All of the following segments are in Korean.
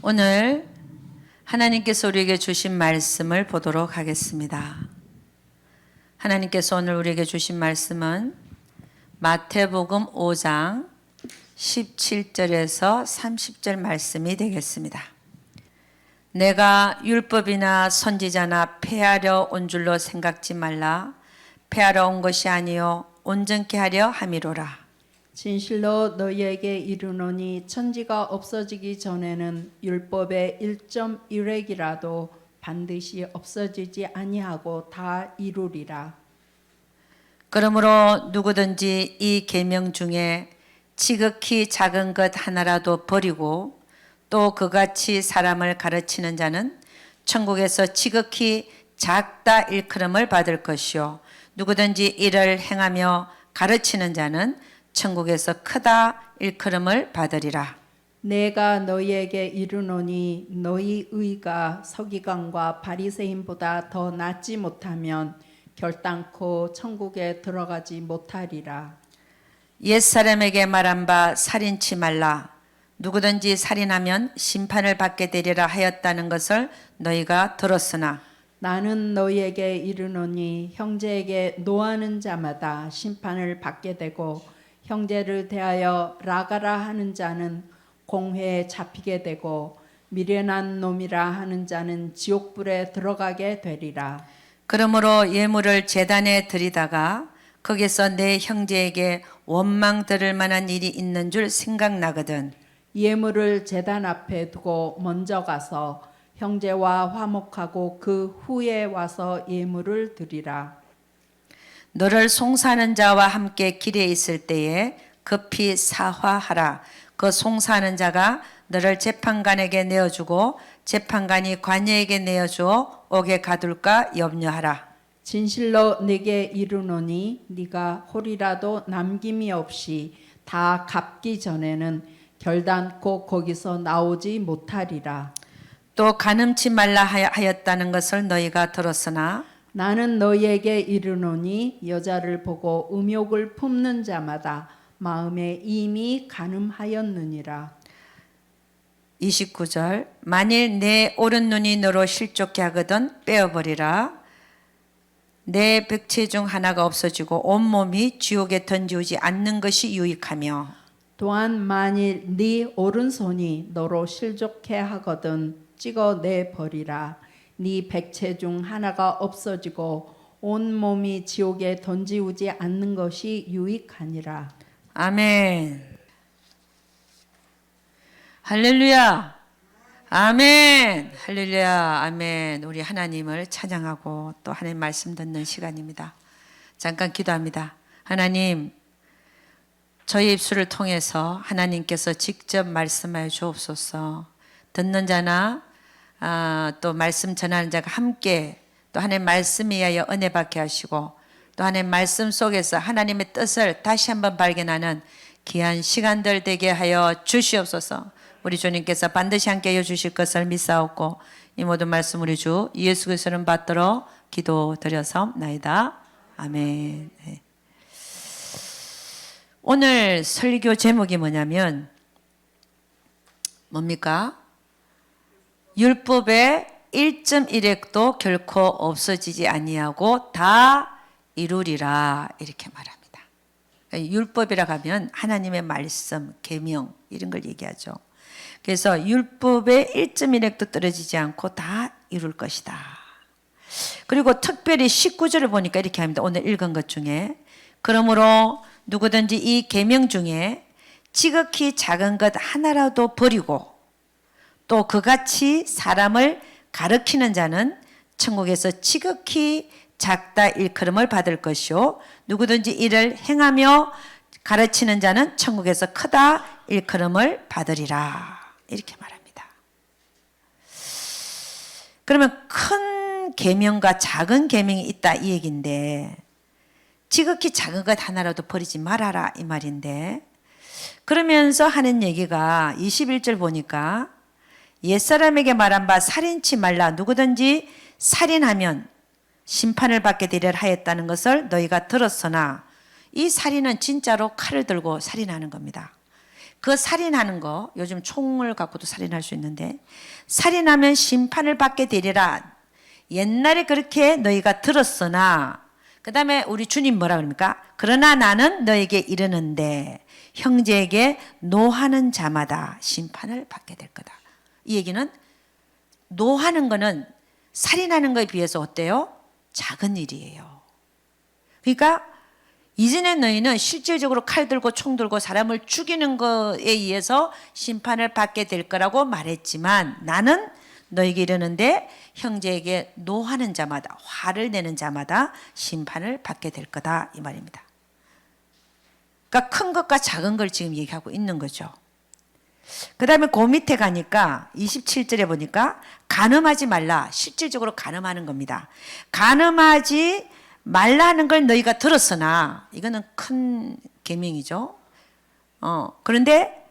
오늘 하나님께서 우리에게 주신 말씀을 보도록 하겠습니다. 하나님께서 오늘 우리에게 주신 말씀은 마태복음 5장 17절에서 30절 말씀이 되겠습니다. 내가 율법이나 선지자나 폐하려 온 줄로 생각지 말라. 폐하러 온 것이 아니요 온전케 하려 함이로라. 진실로 너희에게 이르노니 천지가 없어지기 전에는 율법의 1.1획이라도 반드시 없어지지 아니하고 다 이루리라. 그러므로 누구든지 이 계명 중에 지극히 작은 것 하나라도 버리고 또 그같이 사람을 가르치는 자는 천국에서 지극히 작다 일컬음을 받을 것이요 누구든지 이를 행하며 가르치는 자는 천국에서 크다 일컬음을 받으리라. 내가 너희에게 이르노니 너희 의가 서기관과 바리새인보다 더 낫지 못하면 결단코 천국에 들어가지 못하리라. 옛사람에게 말한 바 살인치 말라. 누구든지 살인하면 심판을 받게 되리라 하였다는 것을 너희가 들었으나 나는 너희에게 이르노니 형제에게 노하는 자마다 심판을 받게 되고 형제를 대하여 라가라 하는 자는 공회에 잡히게 되고 미련한 놈이라 하는 자는 지옥불에 들어가게 되리라. 그러므로 예물을 제단에 드리다가 거기서 내 형제에게 원망 들을 만한 일이 있는 줄 생각나거든. 예물을 제단 앞에 두고 먼저 가서 형제와 화목하고 그 후에 와서 예물을 드리라. 너를 송사하는 자와 함께 길에 있을 때에 급히 사화하라. 그 송사하는 자가 너를 재판관에게 내어주고 재판관이 관녀에게 내어주어 옥에 가둘까 염려하라. 진실로 내게 이르노니 네가 홀이라도 남김이 없이 다 갚기 전에는 결단코 거기서 나오지 못하리라. 또 간음치 말라 하였다는 것을 너희가 들었으나 나는 너희에게 이르노니 여자를 보고 음욕을 품는 자마다 마음에 이미 간음하였느니라. 29절 만일 내 오른 눈이 너로 실족케 하거든 빼어버리라. 내 백체 중 하나가 없어지고 온몸이 지옥에 던지우지 않는 것이 유익하며 또한 만일 네 오른손이 너로 실족해 하거든 찍어내 버리라. 네 백체 중 하나가 없어지고 온 몸이 지옥에 던지우지 않는 것이 유익하니라. 아멘. 할렐루야. 아멘. 할렐루야. 아멘. 우리 하나님을 찬양하고 또 하나님 말씀 듣는 시간입니다. 잠깐 기도합니다. 하나님, 저희 입술을 통해서 하나님께서 직접 말씀하여 주옵소서. 듣는 자나 또 말씀 전하는 자가 함께 또 하나님의 말씀에 의하여 은혜 받게 하시고 또 하나님의 말씀 속에서 하나님의 뜻을 다시 한번 발견하는 귀한 시간들 되게 하여 주시옵소서. 우리 주님께서 반드시 함께 해주실 것을 믿사옵고 이 모든 말씀 우리 주 예수 그리스도를 받들어 기도드려서나이다. 아멘. 네. 오늘 설교 제목이 뭐냐면 뭡니까? 율법의 1.1획도 결코 없어지지 아니하고 다 이루리라 이렇게 말합니다. 율법이라고 하면 하나님의 말씀, 계명 이런 걸 얘기하죠. 그래서 율법의 1.1획도 떨어지지 않고 다 이룰 것이다. 그리고 특별히 19절을 보니까 이렇게 합니다. 오늘 읽은 것 중에 그러므로 누구든지 이 계명 중에 지극히 작은 것 하나라도 버리고 또 그같이 사람을 가르치는 자는 천국에서 지극히 작다 일컬음을 받을 것이요 누구든지 이를 행하며 가르치는 자는 천국에서 크다 일컬음을 받으리라 이렇게 말합니다. 그러면 큰 계명과 작은 계명이 있다 이 얘기인데 지극히 작은 것 하나라도 버리지 말아라 이 말인데 그러면서 하는 얘기가 21절 보니까 옛사람에게 말한 바 살인치 말라. 누구든지 살인하면 심판을 받게 되리라 하였다는 것을 너희가 들었으나 이 살인은 진짜로 칼을 들고 살인하는 겁니다. 그 살인하는 거, 요즘 총을 갖고도 살인할 수 있는데, 살인하면 심판을 받게 되리라. 옛날에 그렇게 너희가 들었으나, 그 다음에 우리 주님 뭐라 그럽니까? 그러나 나는 너에게 이르는데 형제에게 노하는 자마다 심판을 받게 될 거다. 이 얘기는 노하는 거는 살인하는 거에 비해서 어때요? 작은 일이에요. 그러니까 이전에 너희는 실질적으로 칼 들고 총 들고 사람을 죽이는 것에 의해서 심판을 받게 될 거라고 말했지만 나는 너에게 이르는데 형제에게 노하는 자마다, 화를 내는 자마다 심판을 받게 될 거다, 이 말입니다. 그러니까 큰 것과 작은 걸 지금 얘기하고 있는 거죠. 그 다음에 그 밑에 가니까 27절에 보니까 간음하지 말라. 실질적으로 간음하는 겁니다. 간음하지 말라는 걸 너희가 들었으나, 이거는 큰 계명이죠. 그런데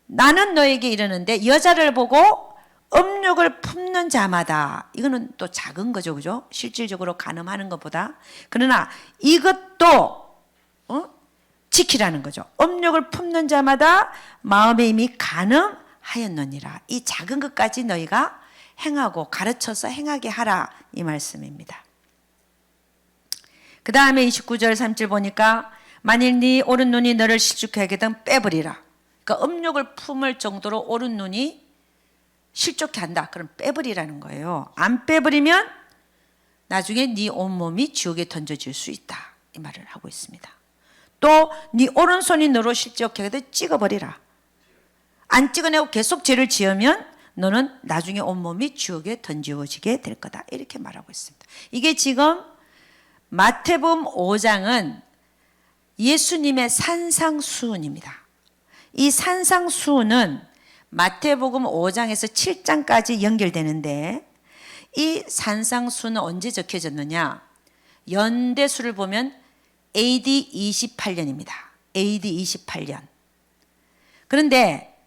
나는 너에게 이르는데 여자를 보고 음욕을 품는 자마다, 이거는 또 작은 거죠, 그죠? 실질적으로 간음하는 것보다. 그러나 이것도 지키라는 거죠. 음욕을 품는 자마다 마음에 이미 간음하였느니라. 이 작은 것까지 너희가 행하고 가르쳐서 행하게 하라, 이 말씀입니다. 그 다음에 29절 3절 보니까 만일 네 오른 눈이 너를 실족하게 하거든 빼버리라. 그러니까 음욕을 품을 정도로 오른 눈이 실족해 한다. 그럼 빼버리라는 거예요. 안 빼버리면 나중에 네 온몸이 지옥에 던져질 수 있다, 이 말을 하고 있습니다. 또 네 오른손이 너로 실족하게 하거든 찍어버리라. 안 찍어내고 계속 죄를 지으면 너는 나중에 온몸이 지옥에 던지워지게 될 거다, 이렇게 말하고 있습니다. 이게 지금 마태복음 5장은 예수님의 산상수훈입니다. 이 산상수훈은 마태복음 5장에서 7장까지 연결되는데, 이 산상수훈은 언제 적혀졌느냐? 연대수를 보면 AD 28년입니다. AD 28년. 그런데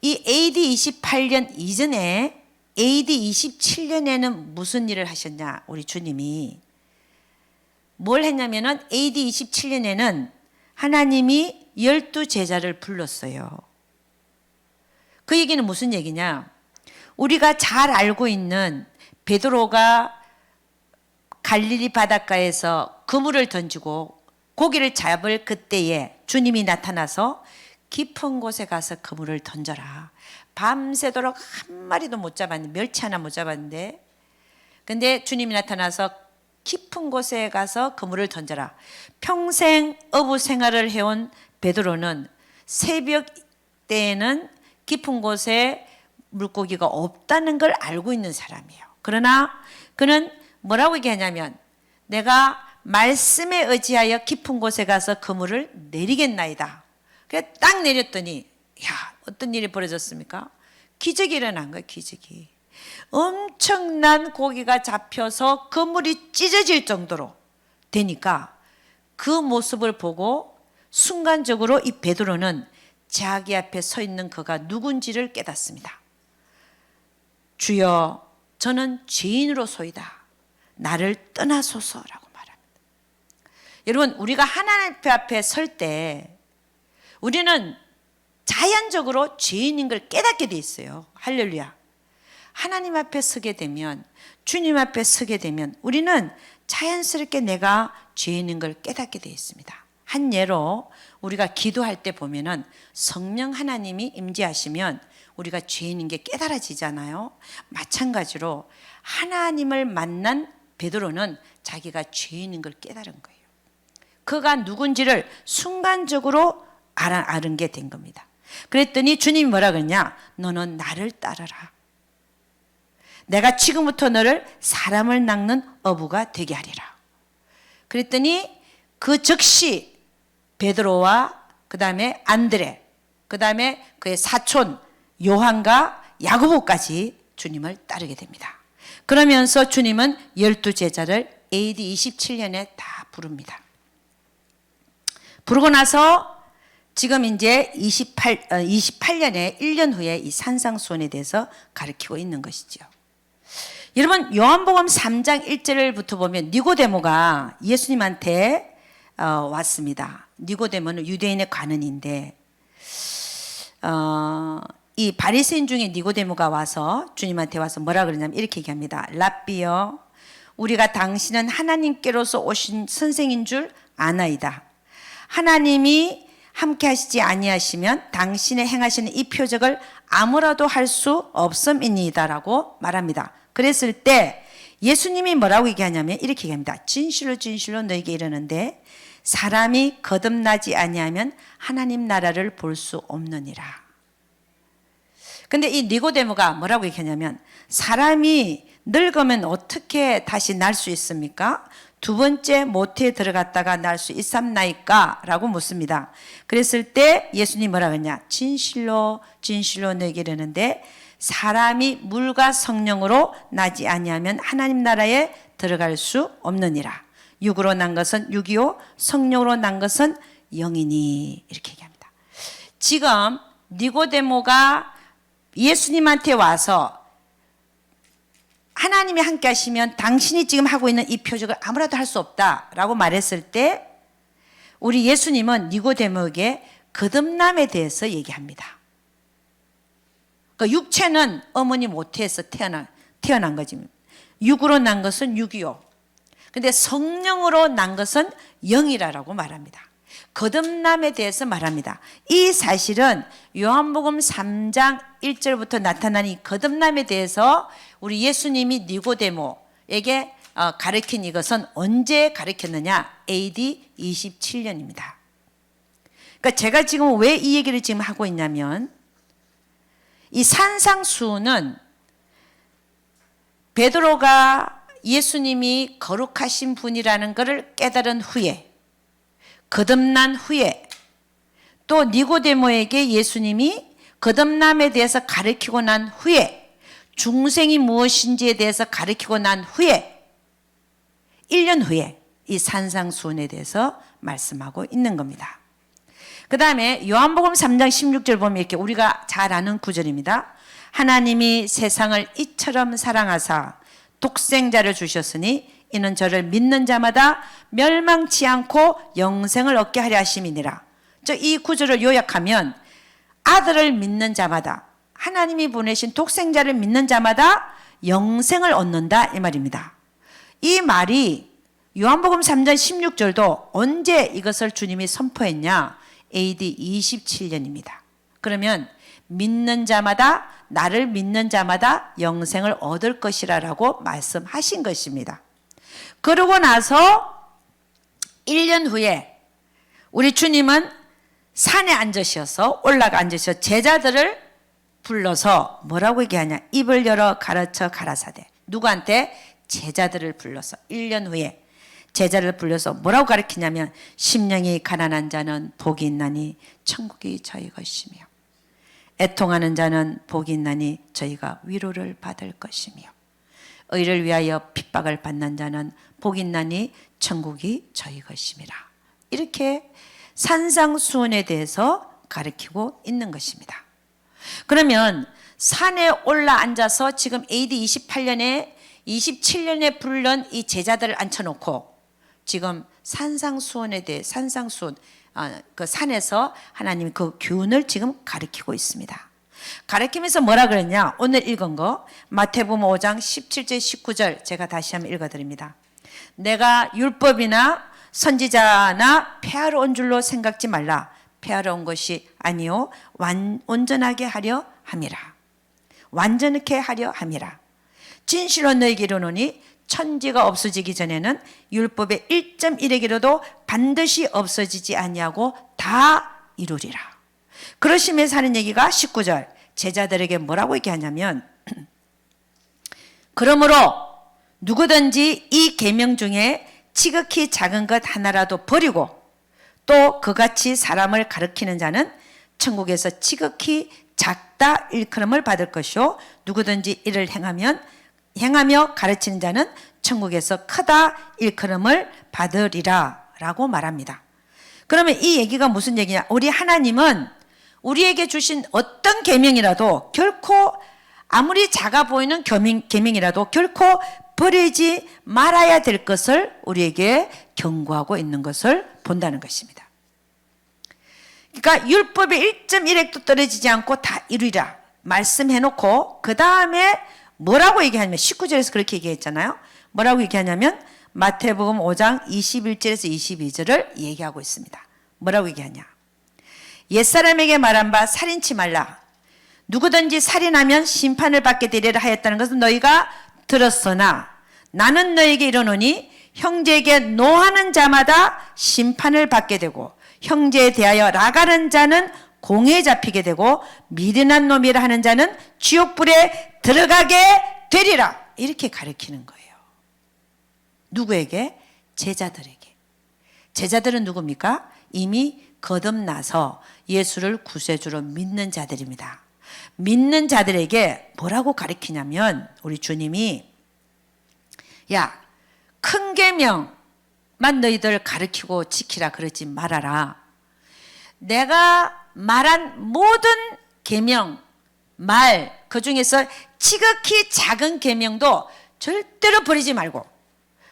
이 AD 28년 이전에 AD 27년에는 무슨 일을 하셨냐? 우리 주님이 뭘 했냐면은 AD 27년에는 하나님이 12제자를 불렀어요. 그 얘기는 무슨 얘기냐? 우리가 잘 알고 있는 베드로가 갈릴리 바닷가에서 그물을 던지고 고기를 잡을 그때에 주님이 나타나서 깊은 곳에 가서 그물을 던져라. 밤새도록 한 마리도 못 잡았는데, 멸치 하나 못 잡았는데, 근데 주님이 나타나서 깊은 곳에 가서 그물을 던져라. 평생 어부 생활을 해온 베드로는 새벽 때에는 깊은 곳에 물고기가 없다는 걸 알고 있는 사람이에요. 그러나 그는 뭐라고 얘기하냐면, 내가 말씀에 의지하여 깊은 곳에 가서 그물을 내리겠나이다. 그래 딱 내렸더니, 야, 어떤 일이 벌어졌습니까? 기적이 일어난 거예요, 기적이. 엄청난 고기가 잡혀서 그물이 찢어질 정도로 되니까 그 모습을 보고 순간적으로 이 베드로는 자기 앞에 서 있는 그가 누군지를 깨닫습니다. 주여, 저는 죄인으로소이다. 나를 떠나소서라고 말합니다. 여러분, 우리가 하나님 앞에 설 때 우리는 자연적으로 죄인인 걸 깨닫게 돼 있어요. 할렐루야. 하나님 앞에 서게 되면, 주님 앞에 서게 되면 우리는 자연스럽게 내가 죄인인 걸 깨닫게 돼 있습니다. 한 예로 우리가 기도할 때 보면은 성령 하나님이 임재하시면 우리가 죄인인 게 깨달아지잖아요. 마찬가지로 하나님을 만난 베드로는 자기가 죄인인 걸 깨달은 거예요. 그가 누군지를 순간적으로 알은 게 된 겁니다. 그랬더니 주님이 뭐라 그러냐? 너는 나를 따르라. 내가 지금부터 너를 사람을 낚는 어부가 되게 하리라. 그랬더니 그 즉시 베드로와 그 다음에 안드레, 그 다음에 그의 사촌 요한과 야고보까지 주님을 따르게 됩니다. 그러면서 주님은 12제자를 AD 27년에 다 부릅니다. 부르고 나서 지금 이제 28년에 1년 후에 이 산상수훈에 대해서 가르치고 있는 것이죠. 여러분, 요한복음 3장 1절부터 보면 니고데모가 예수님한테 왔습니다. 니고데모는 유대인의 관원인데 이 바리새인 중에 니고데모가 와서 주님한테 와서 뭐라 그러냐면 이렇게 얘기합니다. 랍비여, 우리가 당신은 하나님께로서 오신 선생인 줄 아나이다. 하나님이 함께 하시지 아니하시면 당신의 행하시는 이 표적을 아무라도 할 수 없음이니이다라고 말합니다. 그랬을 때 예수님이 뭐라고 얘기하냐면 이렇게 얘기합니다. 진실로 진실로 너에게 이르는데 사람이 거듭나지 아니하면 하나님 나라를 볼 수 없느니라. 근데 이 니고데모가 뭐라고 얘기하냐면 사람이 늙으면 어떻게 다시 날 수 있습니까? 두 번째 모태에 들어갔다가 날 수 있삼나이까? 라고 묻습니다. 그랬을 때 예수님이 뭐라고 했냐? 진실로 진실로 너에게 이르는데 사람이 물과 성령으로 나지 아니하면 하나님 나라에 들어갈 수 없느니라. 육으로 난 것은 육이요 성령으로 난 것은 영이니. 이렇게 얘기합니다. 지금 니고데모가 예수님한테 와서 하나님이 함께 하시면 당신이 지금 하고 있는 이 표적을 아무라도 할 수 없다라고 말했을 때 우리 예수님은 니고데모에게 거듭남에 대해서 얘기합니다. 그러니까 육체는 어머니 모태에서 태어난 거지. 육으로 난 것은 육이요. 근데 성령으로 난 것은 영이라고 말합니다. 거듭남에 대해서 말합니다. 이 사실은 요한복음 3장 1절부터 나타난 이 거듭남에 대해서 우리 예수님이 니고데모에게 가르친 이것은 언제 가르쳤느냐? AD 27년입니다. 그러니까 제가 지금 왜 이 얘기를 지금 하고 있냐면 이 산상수훈은 베드로가 예수님이 거룩하신 분이라는 것을 깨달은 후에 거듭난 후에 또 니고데모에게 예수님이 거듭남에 대해서 가르치고 난 후에 중생이 무엇인지에 대해서 가르치고 난 후에 1년 후에 이 산상수훈에 대해서 말씀하고 있는 겁니다. 그 다음에 요한복음 3장 16절 보면 이렇게 우리가 잘 아는 구절입니다. 하나님이 세상을 이처럼 사랑하사 독생자를 주셨으니 이는 저를 믿는 자마다 멸망치 않고 영생을 얻게 하려 하심이니라. 이 구절을 요약하면 아들을 믿는 자마다 하나님이 보내신 독생자를 믿는 자마다 영생을 얻는다 이 말입니다. 이 말이 요한복음 3장 16절도 언제 이것을 주님이 선포했냐? AD 27년입니다. 그러면 믿는 자마다 나를 믿는 자마다 영생을 얻을 것이라고 말씀하신 것입니다. 그러고 나서 1년 후에 우리 주님은 산에 앉으셔서 올라가 앉으셔서 제자들을 불러서 뭐라고 얘기하냐? 입을 열어 가르쳐 가라사대. 누구한테? 제자들을 불러서 1년 후에 제자를 불러서 뭐라고 가르치냐면 심령이 가난한 자는 복이 있나니 천국이 저희 것이며 애통하는 자는 복이 있나니 저희가 위로를 받을 것이며 의를 위하여 핍박을 받는 자는 복이 있나니 천국이 저희 것임이라. 이렇게 산상수훈에 대해서 가르치고 있는 것입니다. 그러면 산에 올라 앉아서 지금 AD 27년에 부른 이 제자들을 앉혀놓고 지금 산상수훈에 대해 산상수훈 그 산에서 하나님이 그 교훈을 지금 가르치고 있습니다. 가르치면서 뭐라 그랬냐? 오늘 읽은 거 마태복음 5장 17절 19절 제가 다시 한번 읽어드립니다. 내가 율법이나 선지자나 폐하러 온 줄로 생각지 말라. 폐하러 온 것이 아니요 온전하게 하려 함이라. 완전하게 하려 함이라. 진실로 너희에게 이르노니 천지가 없어지기 전에는 율법의 1.1의 기로도 반드시 없어지지 아니하고 다 이루리라. 그러시면서 하는 얘기가 19절 제자들에게 뭐라고 얘기하냐면 그러므로 누구든지 이 계명 중에 지극히 작은 것 하나라도 버리고 또 그같이 사람을 가르치는 자는 천국에서 지극히 작다 일컬음을 받을 것이요 누구든지 이를 행하며 가르치는 자는 천국에서 크다 일컬음을 받으리라 라고 말합니다. 그러면 이 얘기가 무슨 얘기냐? 우리 하나님은 우리에게 주신 어떤 계명이라도 결코 아무리 작아 보이는 계명이라도 결코 버리지 말아야 될 것을 우리에게 경고하고 있는 것을 본다는 것입니다. 그러니까 율법의 1.1획도 떨어지지 않고 다 이루리라 말씀해놓고 그 다음에 뭐라고 얘기하냐면 19절에서 그렇게 얘기했잖아요. 뭐라고 얘기하냐면 마태복음 5장 21절에서 22절을 얘기하고 있습니다. 뭐라고 얘기하냐. 옛사람에게 말한 바 살인치 말라. 누구든지 살인하면 심판을 받게 되리라 하였다는 것은 너희가 들었으나 나는 너희에게 이르노니 형제에게 노하는 자마다 심판을 받게 되고 형제에 대하여 락하는 자는 공에 잡히게 되고 미련한 놈이라 하는 자는 지옥불에 들어가게 되리라. 이렇게 가르치는 거예요. 누구에게? 제자들에게. 제자들은 누굽니까? 이미 거듭나서 예수를 구세주로 믿는 자들입니다. 믿는 자들에게 뭐라고 가르치냐면 우리 주님이 야, 큰 계명만 너희들 가르치고 지키라 그러지 말아라. 내가 말한 모든 계명, 말, 그 중에서 지극히 작은 계명도 절대로 버리지 말고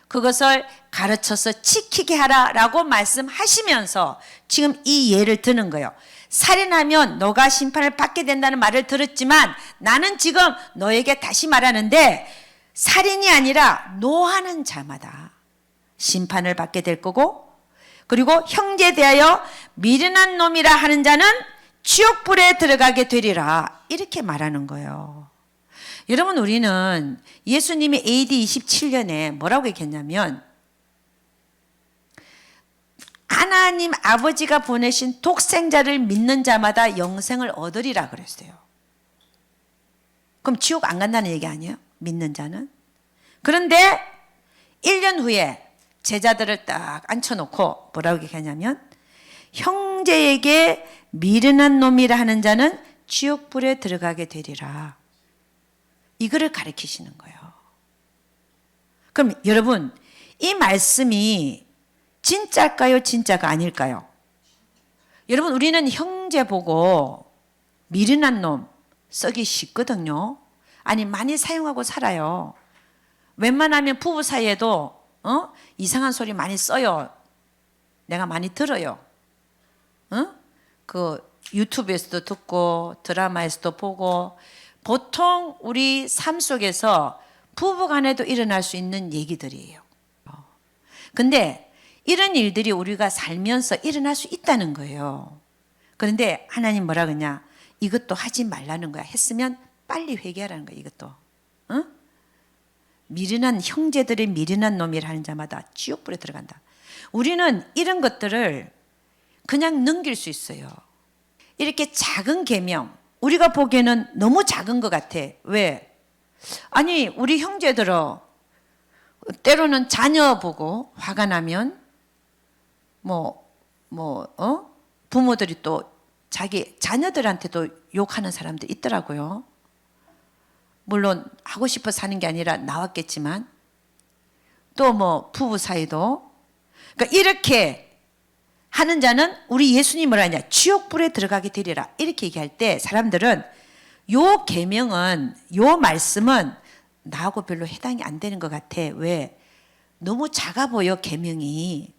그것을 가르쳐서 지키게 하라라고 말씀하시면서 지금 이 예를 드는 거예요. 살인하면 너가 심판을 받게 된다는 말을 들었지만 나는 지금 너에게 다시 말하는데 살인이 아니라 노하는 자마다 심판을 받게 될 거고 그리고 형제에 대하여 미련한 놈이라 하는 자는 지옥불에 들어가게 되리라 이렇게 말하는 거예요. 여러분 우리는 예수님이 AD 27년에 뭐라고 얘기했냐면 하나님 아버지가 보내신 독생자를 믿는 자마다 영생을 얻으리라 그랬어요. 그럼 지옥 안 간다는 얘기 아니에요? 믿는 자는? 그런데 1년 후에 제자들을 딱 앉혀놓고 뭐라고 얘기하냐면 형제에게 미련한 놈이라 하는 자는 지옥불에 들어가게 되리라. 이거를 가르치시는 거예요. 그럼 여러분 이 말씀이 진짜일까요? 진짜가 아닐까요? 여러분 우리는 형제 보고 미련한 놈 쓰기 쉽거든요. 아니 많이 사용하고 살아요. 웬만하면 부부 사이에도 이상한 소리 많이 써요. 내가 많이 들어요. 그 유튜브에서도 듣고 드라마에서도 보고 보통 우리 삶 속에서 부부 간에도 일어날 수 있는 얘기들이에요. 근데 이런 일들이 우리가 살면서 일어날 수 있다는 거예요. 그런데 하나님 뭐라 그러냐? 이것도 하지 말라는 거야. 했으면 빨리 회개하라는 거야. 이것도. 미련한 형제들의 미련한 놈이라 하는 자마다 지옥불에 들어간다. 우리는 이런 것들을 그냥 넘길 수 있어요. 이렇게 작은 계명 우리가 보기에는 너무 작은 것 같아. 왜? 아니 우리 형제들은 때로는 자녀 보고 화가 나면 부모들이 또 자기 자녀들한테도 욕하는 사람들 있더라고요. 물론 하고 싶어서 하는 게 아니라 나왔겠지만 또 부부 사이도 그러니까 이렇게 하는 자는 우리 예수님 뭐라 하냐? 지옥불에 들어가게 되리라. 이렇게 얘기할 때 사람들은 요 계명은 요 말씀은 나하고 별로 해당이 안 되는 것 같아. 왜? 너무 작아 보여 계명이.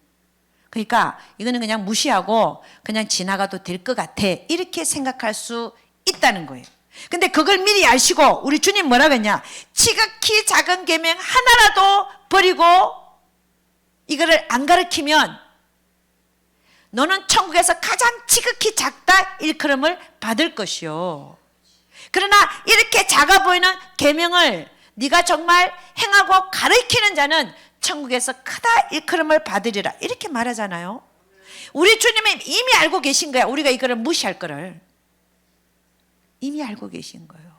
그러니까 이거는 그냥 무시하고 그냥 지나가도 될 것 같아. 이렇게 생각할 수 있다는 거예요. 근데 그걸 미리 아시고 우리 주님 뭐라고 했냐? 지극히 작은 계명 하나라도 버리고 이거를 안 가르치면 너는 천국에서 가장 지극히 작다 일컬음을 받을 것이요. 그러나 이렇게 작아 보이는 계명을 네가 정말 행하고 가르치는 자는 천국에서 크다 일컬음을 받으리라. 이렇게 말하잖아요. 우리 주님이 이미 알고 계신 거야. 우리가 이거를 무시할 거를. 이미 알고 계신 거예요.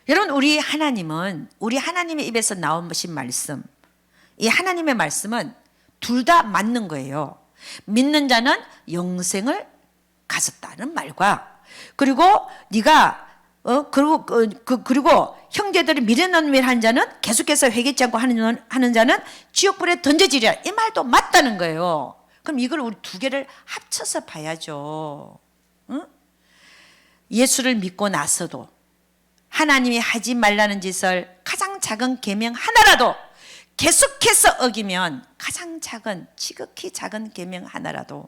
여러분 우리 하나님은 우리 하나님의 입에서 나오신 말씀 이 하나님의 말씀은 둘 다 맞는 거예요. 믿는 자는 영생을 가졌다는 말과 그리고 네가 그리고 형제들이 미련한 일 하는 자는 계속해서 회개치 않고 하는 자는 지옥불에 던져지리라. 이 말도 맞다는 거예요. 그럼 이걸 우리 두 개를 합쳐서 봐야죠. 응? 예수를 믿고 나서도 하나님이 하지 말라는 짓을 가장 작은 계명 하나라도 계속해서 어기면 가장 작은 지극히 작은 계명 하나라도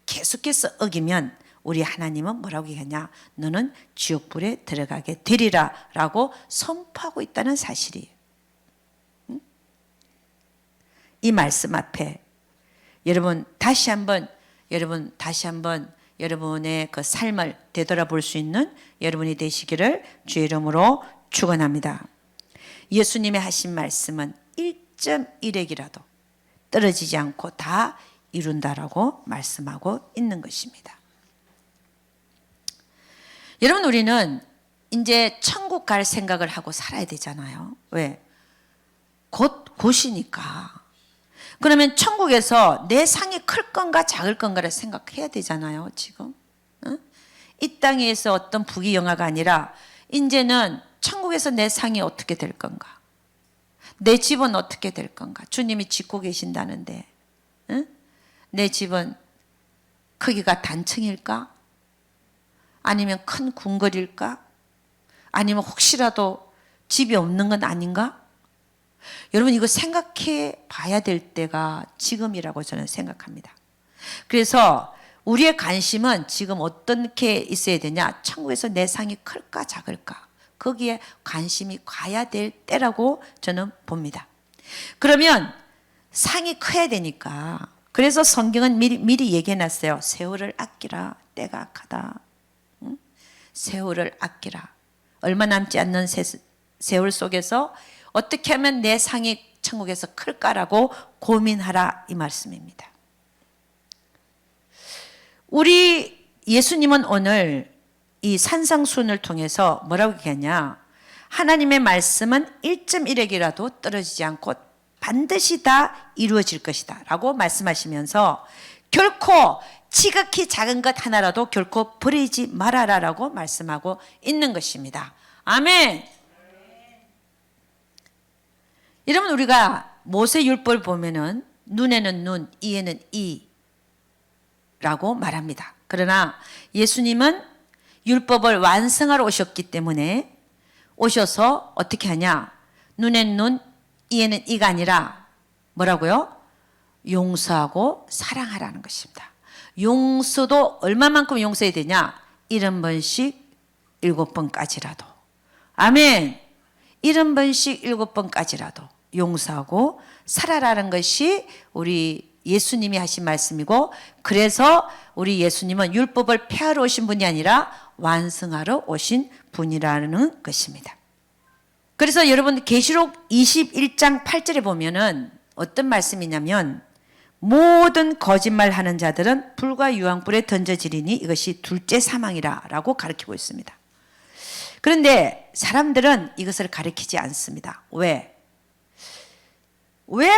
계속해서 어기면 우리 하나님은 뭐라고 얘기하냐? 너는 지옥불에 들어가게 되리라 라고 선포하고 있다는 사실이에요. 이 말씀 앞에 여러분 다시 한번 여러분의 그 삶을 되돌아볼 수 있는 여러분이 되시기를 주의 이름으로 축원합니다. 예수님의 하신 말씀은 1.1핵이라도 떨어지지 않고 다 이룬다라고 말씀하고 있는 것입니다. 여러분 우리는 이제 천국 갈 생각을 하고 살아야 되잖아요. 왜? 곧이니까. 그러면 천국에서 내 상이 클 건가 작을 건가를 생각해야 되잖아요. 지금 이 땅에서 어떤 부귀영화가 아니라 이제는 천국에서 내 상이 어떻게 될 건가, 내 집은 어떻게 될 건가. 주님이 짓고 계신다는데 내 집은 크기가 단층일까? 아니면 큰 궁궐일까? 아니면 혹시라도 집이 없는 건 아닌가? 여러분 이거 생각해 봐야 될 때가 지금이라고 저는 생각합니다. 그래서 우리의 관심은 지금 어떻게 있어야 되냐? 천국에서 내 상이 클까 작을까? 거기에 관심이 가야 될 때라고 저는 봅니다. 그러면 상이 커야 되니까, 그래서 성경은 미리 얘기해 놨어요. 세월을 아끼라, 때가 악하다. 세월을 아끼라. 얼마 남지 않는 세월 속에서 어떻게 하면 내 상이 천국에서 클까라고 고민하라, 이 말씀입니다. 우리 예수님은 오늘 이 산상수훈을 통해서 뭐라고 얘기하냐? 하나님의 말씀은 1.1핵이라도 떨어지지 않고 반드시 다 이루어질 것이다 라고 말씀하시면서 결코 지극히 작은 것 하나라도 결코 버리지 말아라 라고 말씀하고 있는 것입니다. 아멘. 여러분 우리가 모세율법을 보면은 눈에는 눈, 이에는 이라고 말합니다. 그러나 예수님은 율법을 완성하러 오셨기 때문에 오셔서 어떻게 하냐? 눈에는 눈, 이에는 이가 아니라 뭐라고요? 용서하고 사랑하라는 것입니다. 용서도 얼마만큼 용서해야 되냐? 70번씩 7번까지라도. 아멘. 70번씩 7번까지라도 용서하고 살아라는 것이 우리 예수님이 하신 말씀이고, 그래서 우리 예수님은 율법을 폐하러 오신 분이 아니라 완성하러 오신 분이라는 것입니다. 그래서 여러분 계시록 21장 8절에 보면은 어떤 말씀이냐면, 모든 거짓말하는 자들은 불과 유황불에 던져지리니 이것이 둘째 사망이라 라고 가르치고 있습니다. 그런데 사람들은 이것을 가르치지 않습니다. 왜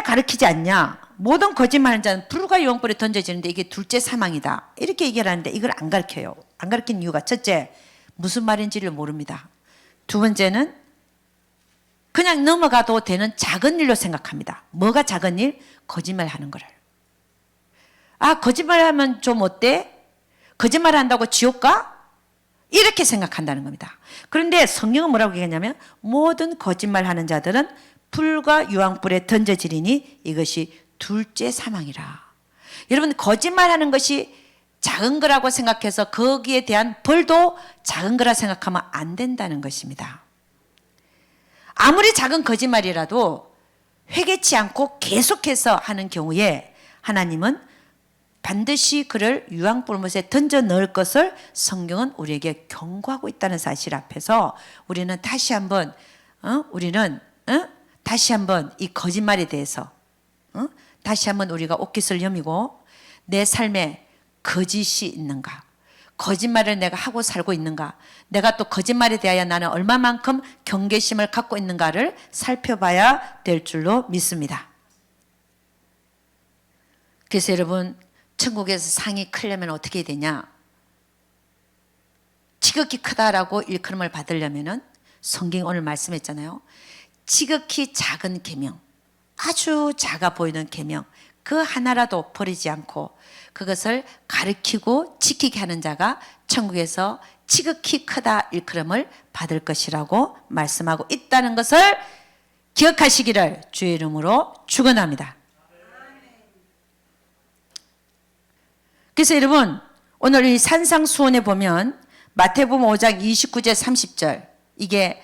가르치지 않냐? 모든 거짓말하는 자는 불과 유황불에 던져지는데 이게 둘째 사망이다 이렇게 얘기를 하는데 이걸 안 가르쳐요. 안 가르치는 이유가, 첫째, 무슨 말인지를 모릅니다. 두 번째는 그냥 넘어가도 되는 작은 일로 생각합니다. 뭐가 작은 일? 거짓말하는 거를. 아, 거짓말하면 좀 어때? 거짓말한다고 지옥 가? 이렇게 생각한다는 겁니다. 그런데 성경은 뭐라고 얘기하냐면, 모든 거짓말하는 자들은 불과 유황불에 던져지리니 이것이 둘째 사망이라. 여러분 거짓말하는 것이 작은 거라고 생각해서 거기에 대한 벌도 작은 거라 생각하면 안 된다는 것입니다. 아무리 작은 거짓말이라도 회개치 않고 계속해서 하는 경우에 하나님은 반드시 그를 유황불못에 던져 넣을 것을 성경은 우리에게 경고하고 있다는 사실 앞에서 우리는 다시 한번 다시 한번 이 거짓말에 대해서 다시 한번 우리가 옷깃을 여미고, 내 삶에 거짓이 있는가, 거짓말을 내가 하고 살고 있는가, 내가 또 거짓말에 대하여 나는 얼마만큼 경계심을 갖고 있는가를 살펴봐야 될 줄로 믿습니다. 그래서 여러분, 천국에서 상이 크려면 어떻게 해야 되냐? 지극히 크다라고 일컬음을 받으려면은 성경이 오늘 말씀했잖아요. 지극히 작은 계명, 아주 작아 보이는 계명 그 하나라도 버리지 않고 그것을 가르치고 지키게 하는 자가 천국에서 지극히 크다 일컬음을 받을 것이라고 말씀하고 있다는 것을 기억하시기를 주의 이름으로 축원합니다. 그래서 여러분 오늘 이 산상수훈에 보면 마태복음 5장 29절 30절 이게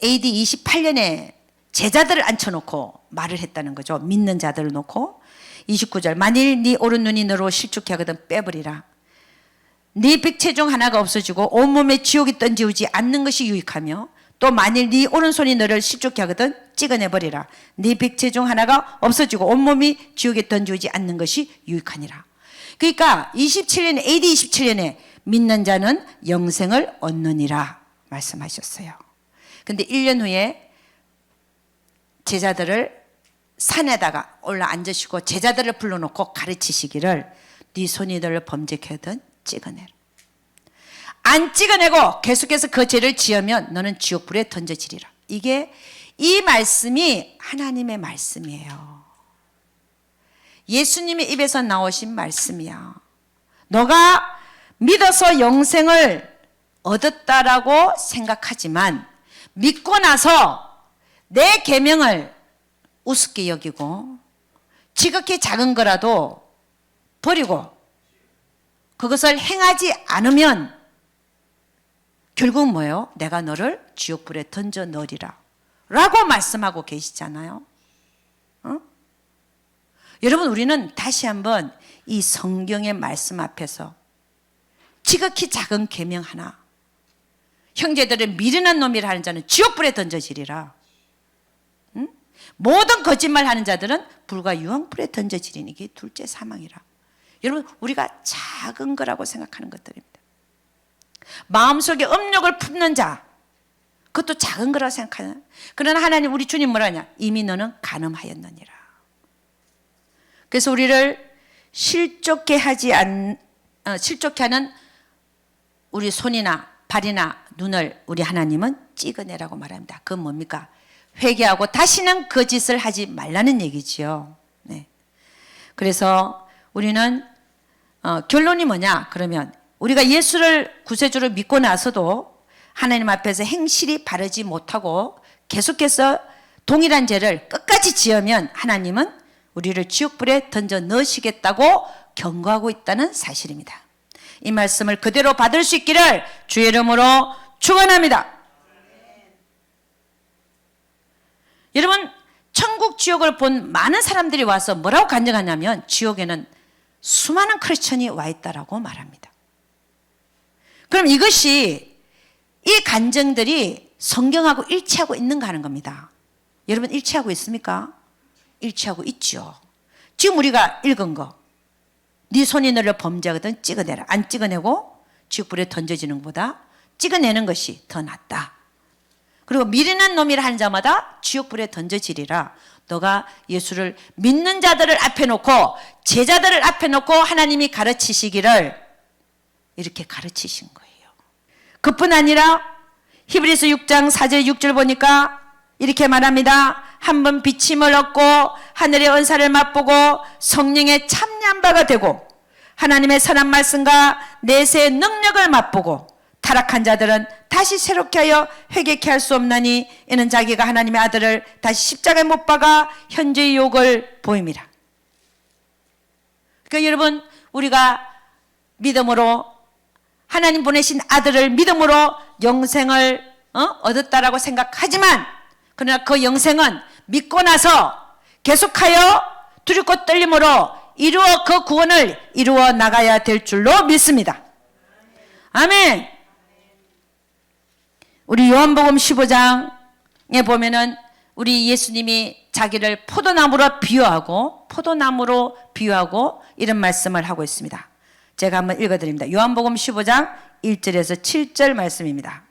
AD 28년에 제자들을 앉혀놓고 말을 했다는 거죠. 믿는 자들을 놓고 29절 만일 네 오른 눈이 너로 실족해 하거든 빼버리라. 네 백체 중 하나가 없어지고 온몸에 지옥이 던지우지 않는 것이 유익하며 또 만일 네 오른손이 너를 실족해 하거든 찍어내버리라. 네 백체 중 하나가 없어지고 온몸이 지옥에 던지우지 않는 것이 유익하니라. 그러니까 27년 AD 27년에 믿는 자는 영생을 얻느니라 말씀하셨어요. 근데 1년 후에 제자들을 산에다가 올라 앉으시고 제자들을 불러놓고 가르치시기를 네 손이 너를 범죄케 하든 찍어내라. 안 찍어내고 계속해서 그 죄를 지으면 너는 지옥불에 던져지리라. 이게 이 말씀이 하나님의 말씀이에요. 예수님의 입에서 나오신 말씀이야. 너가 믿어서 영생을 얻었다라고 생각하지만 믿고 나서 내 계명을 우습게 여기고 지극히 작은 거라도 버리고 그것을 행하지 않으면 결국 뭐예요? 내가 너를 지옥불에 던져 넣으리라 라고 말씀하고 계시잖아요. 여러분 우리는 다시 한번 이 성경의 말씀 앞에서 지극히 작은 계명 하나 형제들을 미련한 놈이라 하는 자는 지옥불에 던져지리라. 모든 거짓말하는 자들은 불과 유황불에 던져지리니 이게 둘째 사망이라. 여러분 우리가 작은 거라고 생각하는 것들입니다. 마음속에 음욕을 품는 자 그것도 작은 거라고 생각하는. 그러나 하나님 우리 주님 뭐라 하냐? 이미 너는 간음하였느니라. 그래서 우리를 실족해 하는 우리 손이나 발이나 눈을 우리 하나님은 찍어내라고 말합니다. 그건 뭡니까? 회개하고 다시는 그 짓을 하지 말라는 얘기지요. 네. 그래서 우리는 결론이 뭐냐? 그러면 우리가 예수를 구세주로 믿고 나서도 하나님 앞에서 행실이 바르지 못하고 계속해서 동일한 죄를 끝까지 지으면 하나님은 우리를 지옥불에 던져 넣으시겠다고 경고하고 있다는 사실입니다. 이 말씀을 그대로 받을 수 있기를 주의 이름으로 축원합니다. 여러분 천국 지옥을 본 많은 사람들이 와서 뭐라고 간증하냐면 지옥에는 수많은 크리스천이 와 있다라고 말합니다. 그럼 이것이 이 간증들이 성경하고 일치하고 있는가 하는 겁니다. 여러분 일치하고 있습니까? 일치하고 있죠. 지금 우리가 읽은 거 네 손이 너를 범죄하거든 찍어내라. 안 찍어내고 지옥불에 던져지는 것보다 찍어내는 것이 더 낫다. 그리고 미련한 놈이라 하는 자마다 지옥불에 던져지리라. 너가 예수를 믿는 자들을 앞에 놓고 제자들을 앞에 놓고 하나님이 가르치시기를 이렇게 가르치신 거예요. 그뿐 아니라 히브리서 6장 4절 6절 보니까 이렇게 말합니다. 한 번 비침을 얻고 하늘의 은사를 맛보고 성령의 참여한 바가 되고 하나님의 선한 말씀과 내세의 능력을 맛보고 타락한 자들은 다시 새롭게 하여 회개케 할 수 없나니 이는 자기가 하나님의 아들을 다시 십자가에 못 박아 현재의 욕을 보임이라. 그러니까 여러분 우리가 믿음으로 하나님 보내신 아들을 믿음으로 영생을 얻었다라고 생각하지만 그러나 그 영생은 믿고 나서 계속하여 두렵고 떨림으로 이루어 그 구원을 이루어 나가야 될 줄로 믿습니다. 아멘. 우리 요한복음 15장에 보면은 우리 예수님이 자기를 포도나무로 비유하고 이런 말씀을 하고 있습니다. 제가 한번 읽어드립니다. 요한복음 15장 1절에서 7절 말씀입니다.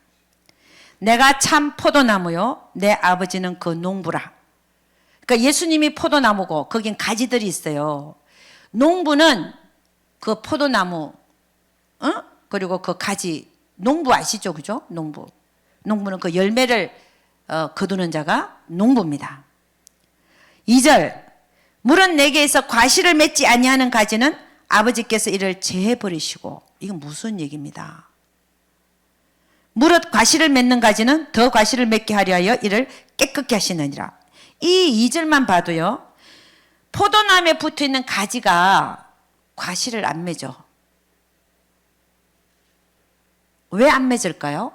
내가 참 포도나무요 내 아버지는 그 농부라. 그러니까 예수님이 포도나무고 거긴 가지들이 있어요. 농부는 그 포도나무 그리고 그 가지 농부 아시죠? 그죠? 농부는 그 열매를 거두는 자가 농부입니다. 2절 물은 내게에서 과실을 맺지 아니하는 가지는 아버지께서 이를 제해버리시고. 이건 무슨 얘기입니다. 무릇 과실을 맺는 가지는 더 과실을 맺게 하려 하여 이를 깨끗게 하시느니라. 이 2절만 봐도요, 포도나무에 붙어있는 가지가 과실을 안 맺어. 왜 안 맺을까요?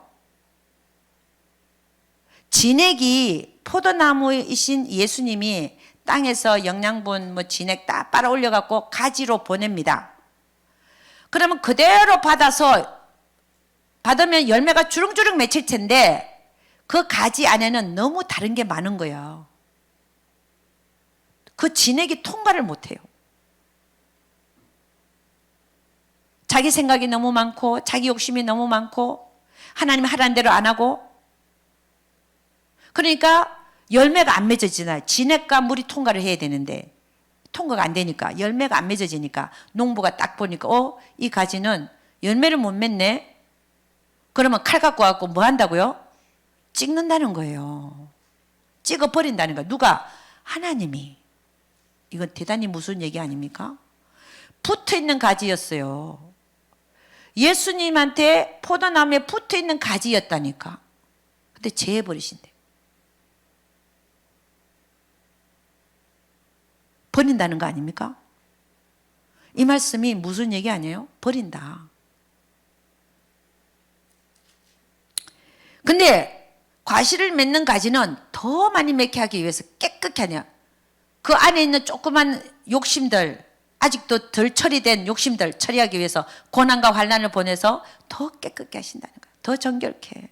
진액이, 포도나무이신 예수님이 땅에서 영양분 진액 다 빨아 올려갖고 가지로 보냅니다. 그러면 그대로 받으면 열매가 주렁주렁 맺힐 텐데 그 가지 안에는 너무 다른 게 많은 거예요. 그 진액이 통과를 못해요. 자기 생각이 너무 많고 자기 욕심이 너무 많고 하나님 하라는 대로 안 하고, 그러니까 열매가 안 맺어지잖아요. 진액과 물이 통과를 해야 되는데 통과가 안 되니까, 열매가 안 맺어지니까 농부가 딱 보니까 이 가지는 열매를 못 맺네. 그러면 칼 갖고 와서 뭐 한다고요? 찍는다는 거예요. 찍어 버린다는 거예요. 누가? 하나님이. 이건 대단히 무서운 얘기 아닙니까? 붙어있는 가지였어요. 예수님한테 포도나무에 붙어있는 가지였다니까. 근데 제해버리신대. 버린다는 거 아닙니까? 이 말씀이 무슨 얘기 아니에요? 버린다. 근데 과실을 맺는 가지는 더 많이 맺게 하기 위해서 깨끗게 하냐. 그 안에 있는 조그만 욕심들, 아직도 덜 처리된 욕심들 처리하기 위해서 고난과 환난을 보내서 더 깨끗게 하신다는 거예요. 더 정결케.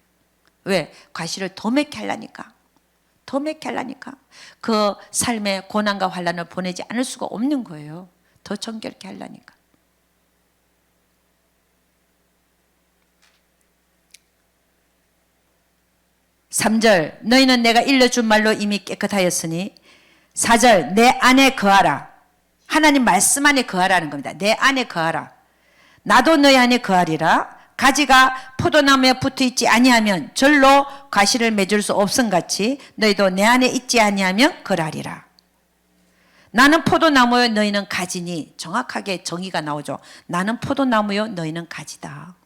왜? 과실을 더 맺게 하려니까. 더 맺게 하려니까. 그 삶에 고난과 환난을 보내지 않을 수가 없는 거예요. 더 정결케 하려니까. (3절) 너희는 내가 일러준 말로 이미 깨끗하였으니. (4절) 내 안에 거하라. 하나님 말씀 안에 거하라는 겁니다. 내 안에 거하라. 나도 너희 안에 거하리라. 가지가 포도나무에 붙어있지 아니하면 절로 과실을 맺을 수 없음같이 너희도 내 안에 있지 아니하면 거하리라. 나는 포도나무요 너희는 가지니. 정확하게 정의가 나오죠. 나는 포도나무요 너희는 가지다.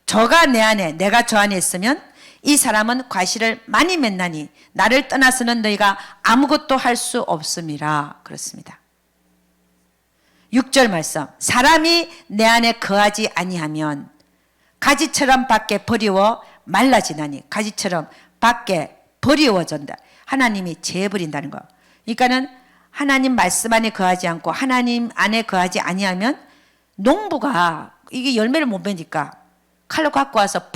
저가 내 안에, 내가 저 안에 있으면 이 사람은 과실을 많이 맺나니 나를 떠나서는 너희가 아무것도 할 수 없음이라. 그렇습니다. 6절 말씀. 사람이 내 안에 거하지 아니하면 가지처럼 밖에 버리워 말라지나니. 가지처럼 밖에 버리워진다. 하나님이 제해버린다는 거. 그러니까는 하나님 말씀 안에 거하지 않고 하나님 안에 거하지 아니하면 농부가 이게 열매를 못 맺으니까 칼로 갖고 와서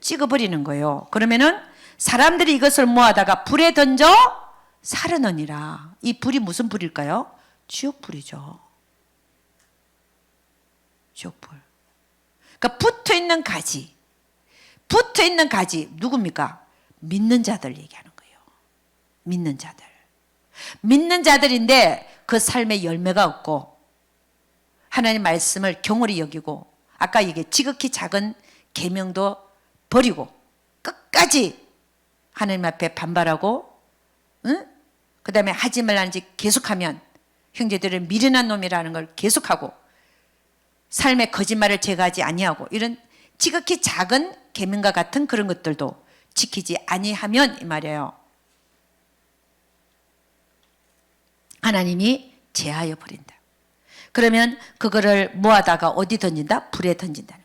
찍어버리는 거예요. 그러면은 사람들이 이것을 모아다가 불에 던져 사르느니라. 이 불이 무슨 불일까요? 지옥불이죠. 지옥불. 그러니까 붙어있는 가지 누굽니까? 믿는 자들 얘기하는 거예요. 믿는 자들인데 그 삶에 열매가 없고 하나님 말씀을 경홀히 여기고, 아까 이게 지극히 작은 계명도 버리고 끝까지 하나님 앞에 반발하고, 그 다음에 하지 말라는 짓 계속하면 형제들을 미련한 놈이라는 걸 계속하고 삶의 거짓말을 제거하지 아니하고 이런 지극히 작은 계명과 같은 그런 것들도 지키지 아니하면 이 말이에요. 하나님이 제하여 버린다. 그러면 그거를 모아다가 어디 던진다? 불에 던진다.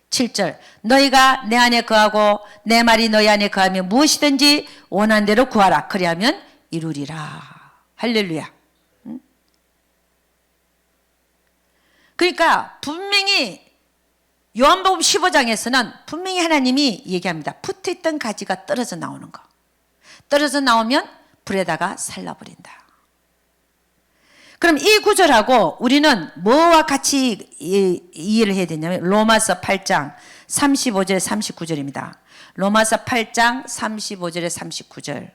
7절 너희가 내 안에 거하고 내 말이 너희 안에 거하면 무엇이든지 원하는 대로 구하라. 그리하면 이루리라. 할렐루야. 그러니까 분명히 요한복음 15장에서는 분명히 하나님이 얘기합니다. 붙어있던 가지가 떨어져 나오는 거. 떨어져 나오면 불에다가 살라버린다. 그럼 이 구절하고 우리는 뭐와 같이 이해를 해야 되냐면 로마서 8장 35절 39절입니다. 로마서 8장 35절에 39절.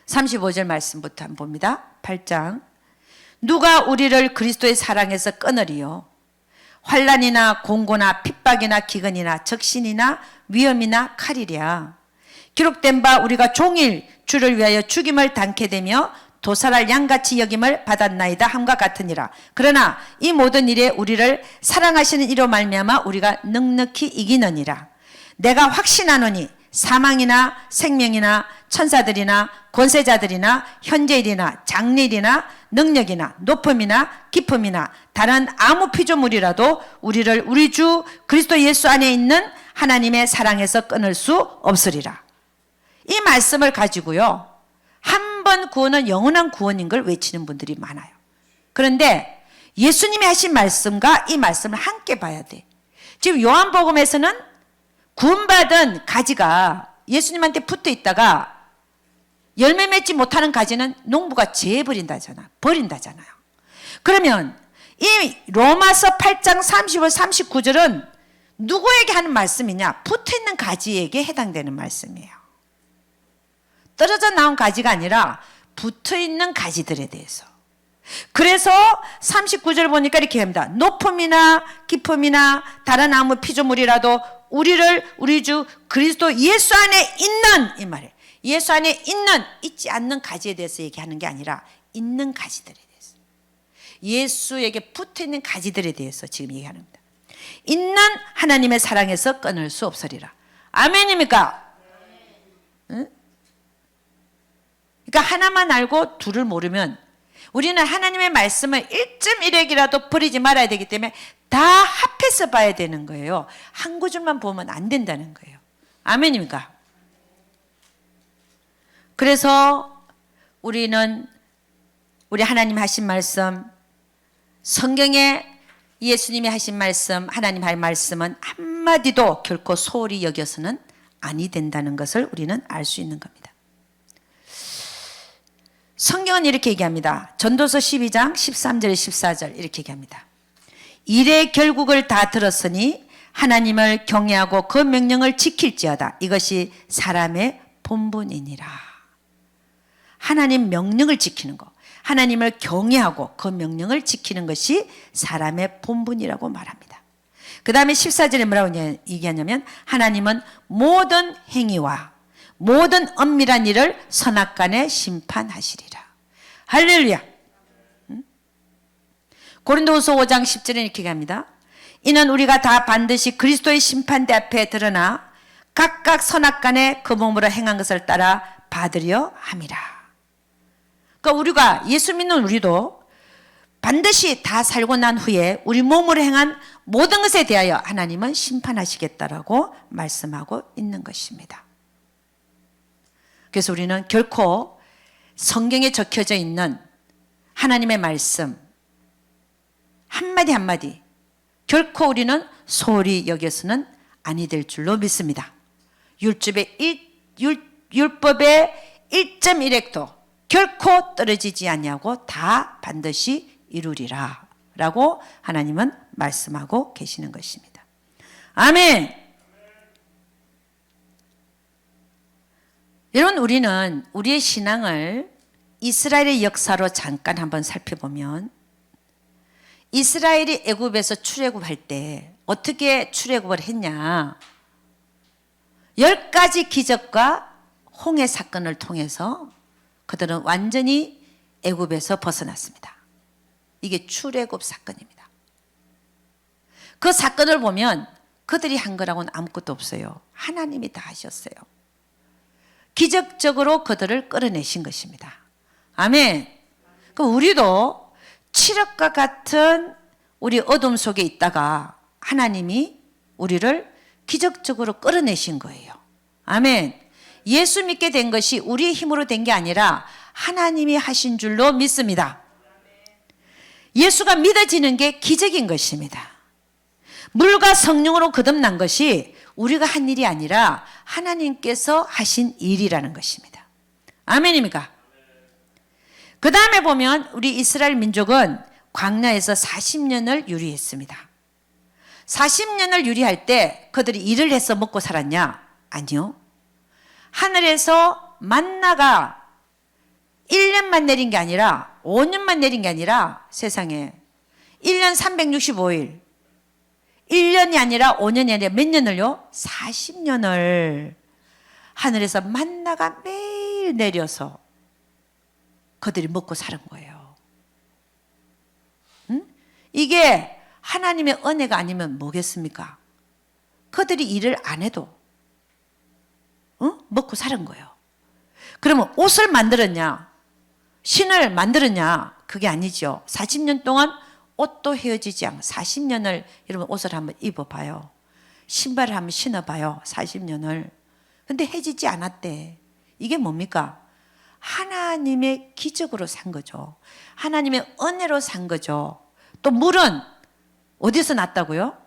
35절 말씀부터 한번 봅니다. 8장. 누가 우리를 그리스도의 사랑에서 끊으리요? 환난이나 공고나 핍박이나 기근이나 적신이나 위험이나 칼이랴. 기록된 바 우리가 종일 주를 위하여 죽임을 당케 되며 도살할 양같이 여김을 받았나이다 함과 같으니라. 그러나 이 모든 일에 우리를 사랑하시는 이로 말미암아 우리가 넉넉히 이기느니라. 내가 확신하노니 사망이나 생명이나 천사들이나 권세자들이나 현재일이나 장래일이나 능력이나 높음이나 깊음이나 다른 아무 피조물이라도 우리를 우리 주 그리스도 예수 안에 있는 하나님의 사랑에서 끊을 수 없으리라. 이 말씀을 가지고요, 한 번 구원은 영원한 구원인 걸 외치는 분들이 많아요. 그런데 예수님이 하신 말씀과 이 말씀을 함께 봐야 돼. 지금 요한복음에서는 구원받은 가지가 예수님한테 붙어 있다가 열매 맺지 못하는 가지는 농부가 재버린다잖아. 버린다잖아요. 그러면 이 로마서 8장 35, 39절은 누구에게 하는 말씀이냐? 붙어 있는 가지에게 해당되는 말씀이에요. 떨어져 나온 가지가 아니라 붙어 있는 가지들에 대해서. 그래서 39절 보니까 이렇게 합니다. 높음이나 깊음이나 다른 아무 피조물이라도 우리를 우리 주 그리스도 예수 안에 있는, 이 말이에요. 예수 안에 있는, 있지 않는 가지에 대해서 얘기하는 게 아니라 있는 가지들에 대해서, 예수에게 붙어 있는 가지들에 대해서 지금 얘기하는 겁니다. 있는 하나님의 사랑에서 끊을 수 없으리라. 아멘입니까? 응? 그러니까 하나만 알고 둘을 모르면 우리는 하나님의 말씀을 1.1핵이라도 버리지 말아야 되기 때문에 다 합해서 봐야 되는 거예요. 한 구절만 보면 안 된다는 거예요. 아멘입니까? 그래서 우리는 우리 하나님 하신 말씀, 성경에 예수님이 하신 말씀, 하나님 할 말씀은 한마디도 결코 소홀히 여겨서는 아니 된다는 것을 우리는 알 수 있는 겁니다. 성경은 이렇게 얘기합니다. 전도서 12장 13절 14절 이렇게 얘기합니다. 일의 결국을 다 들었으니 하나님을 경외하고 그 명령을 지킬지어다. 이것이 사람의 본분이니라. 하나님 명령을 지키는 것, 하나님을 경외하고 그 명령을 지키는 것이 사람의 본분이라고 말합니다. 그 다음에 14절에 뭐라고 얘기하냐면 하나님은 모든 행위와 모든 엄밀한 일을 선악간에 심판하시리라. 할렐루야. 고린도후서 5장 10절에 이렇게 얘기합니다. 이는 우리가 다 반드시 그리스도의 심판대 앞에 드러나 각각 선악간에 그 몸으로 행한 것을 따라 받으려 함이라. 그러니까 우리가 예수 믿는 우리도 반드시 다 살고 난 후에 우리 몸으로 행한 모든 것에 대하여 하나님은 심판하시겠다라고 말씀하고 있는 것입니다. 그래서 우리는 결코 성경에 적혀져 있는 하나님의 말씀 한마디 한마디 결코 우리는 소홀히 여겨서는 아니 될 줄로 믿습니다. 율법의 1.1핵도 결코 떨어지지 아니하고 다 반드시 이루리라 라고 하나님은 말씀하고 계시는 것입니다. 아멘. 여러분, 우리는 우리의 신앙을 이스라엘의 역사로 잠깐 한번 살펴보면 이스라엘이 애굽에서 출애굽할 때 어떻게 출애굽을 했냐? 10가지 기적과 홍해 사건을 통해서 그들은 완전히 애굽에서 벗어났습니다. 이게 출애굽 사건입니다. 그 사건을 보면 그들이 한 거라고는 아무것도 없어요. 하나님이 다 하셨어요. 기적적으로 그들을 끌어내신 것입니다. 아멘. 그럼 우리도 칠흑과 같은 우리 어둠 속에 있다가 하나님이 우리를 기적적으로 끌어내신 거예요. 아멘. 예수 믿게 된 것이 우리의 힘으로 된 게 아니라 하나님이 하신 줄로 믿습니다. 예수가 믿어지는 게 기적인 것입니다. 물과 성령으로 거듭난 것이 우리가 한 일이 아니라 하나님께서 하신 일이라는 것입니다. 아멘입니까? 그 다음에 보면 우리 이스라엘 민족은 광야에서 40년을 유리했습니다. 40년을 유리할 때 그들이 일을 해서 먹고 살았냐? 아니요. 하늘에서 만나가 1년만 내린 게 아니라 5년만 내린 게 아니라 세상에 1년 365일 1년이 아니라 5년이 아니라 몇 년을요? 40년을 하늘에서 만나가 매일 내려서 그들이 먹고 사는 거예요. 응? 이게 하나님의 은혜가 아니면 뭐겠습니까? 그들이 일을 안 해도 먹고 사는 거예요. 그러면 옷을 만들었냐? 신을 만들었냐? 그게 아니죠. 40년 동안 옷도 헤어지지 않고 40년을 여러분 옷을 한번 입어봐요. 신발을 한번 신어봐요. 40년을. 근데 헤어지지 않았대. 이게 뭡니까? 하나님의 기적으로 산 거죠. 하나님의 은혜로 산 거죠. 또 물은 어디서 났다고요?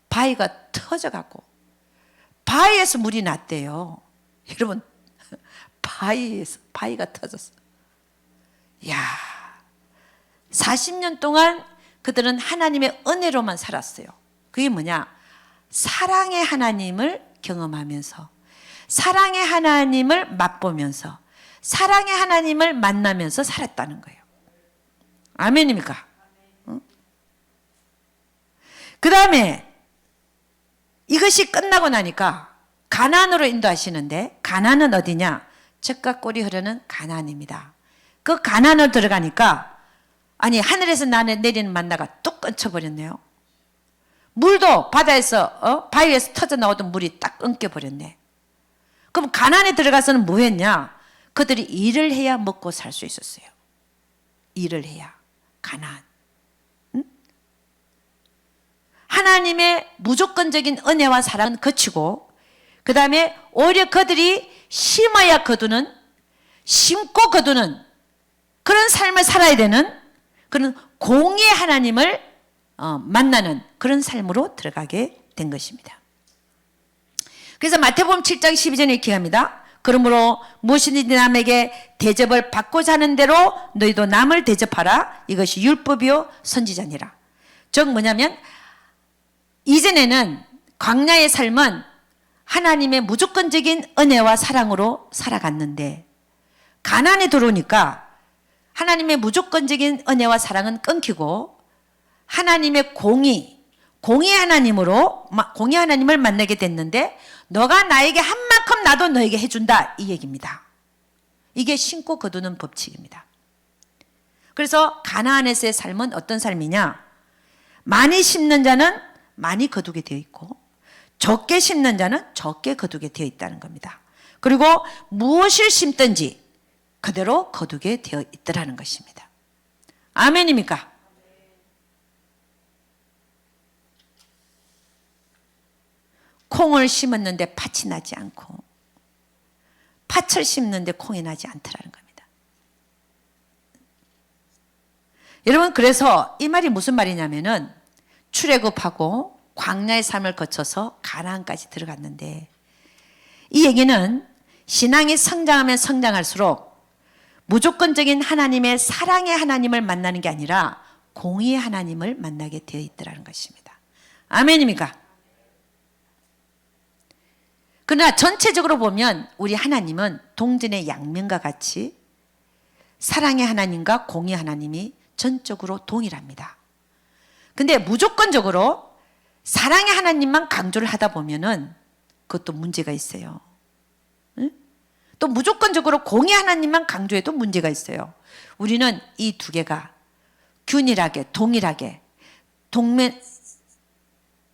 바위가 터져갖고 바위에서 물이 났대요. 여러분 바위가 터졌어. 야, 40년 동안 그들은 하나님의 은혜로만 살았어요. 그게 뭐냐? 사랑의 하나님을 경험하면서, 사랑의 하나님을 맛보면서, 사랑의 하나님을 만나면서 살았다는 거예요. 아멘입니까? 응? 그 다음에 이것이 끝나고 나니까 가나안으로 인도하시는데, 가나안은 어디냐? 젖과 꿀이 흐르는 가나안입니다. 그 가나안을 들어가니까 아니 하늘에서 내리는 만나가 뚝 끊쳐버렸네요. 물도 바다에서 바위에서 터져 나오던 물이 딱 끊겨버렸네. 그럼 가나안에 들어가서는 뭐 했냐? 그들이 일을 해야 먹고 살 수 있었어요. 일을 해야. 가나안. 응? 하나님의 무조건적인 은혜와 사랑은 거치고, 그 다음에 오히려 그들이 심어야 거두는, 심고 거두는 그런 삶을 살아야 되는 그런 공의의 하나님을 만나는 그런 삶으로 들어가게 된 것입니다. 그래서 마태복음 7장 12절에 이렇게 합니다. 그러므로 무엇이든지 남에게 대접을 받고자 하는 대로 너희도 남을 대접하라. 이것이 율법이요 선지자니라. 즉 뭐냐면 이전에는 광야의 삶은 하나님의 무조건적인 은혜와 사랑으로 살아갔는데 가나안에 들어오니까 하나님의 무조건적인 은혜와 사랑은 끊기고 하나님의 공의 하나님을 만나게 됐는데 너가 나에게 한 만큼 나도 너에게 해준다 이 얘기입니다. 이게 심고 거두는 법칙입니다. 그래서 가나안에서의 삶은 어떤 삶이냐? 많이 심는 자는 많이 거두게 되어 있고 적게 심는 자는 적게 거두게 되어 있다는 겁니다. 그리고 무엇을 심든지 그대로 거두게 되어 있더라는 것입니다. 아멘입니까? 콩을 심었는데 팥이 나지 않고 팥을 심는데 콩이 나지 않더라는 겁니다. 여러분 그래서 이 말이 무슨 말이냐면은 출애굽하고 광야의 삶을 거쳐서 가나안까지 들어갔는데 이 얘기는 신앙이 성장하면 성장할수록 무조건적인 하나님의 사랑의 하나님을 만나는 게 아니라 공의의 하나님을 만나게 되어 있더라는 것입니다. 아멘입니까? 그러나 전체적으로 보면 우리 하나님은 동전의 양면과 같이 사랑의 하나님과 공의의 하나님이 전적으로 동일합니다. 근데 무조건적으로 사랑의 하나님만 강조를 하다 보면은 그것도 문제가 있어요. 응? 또 무조건적으로 공의 하나님만 강조해도 문제가 있어요. 우리는 이 두 개가 균일하게 동일하게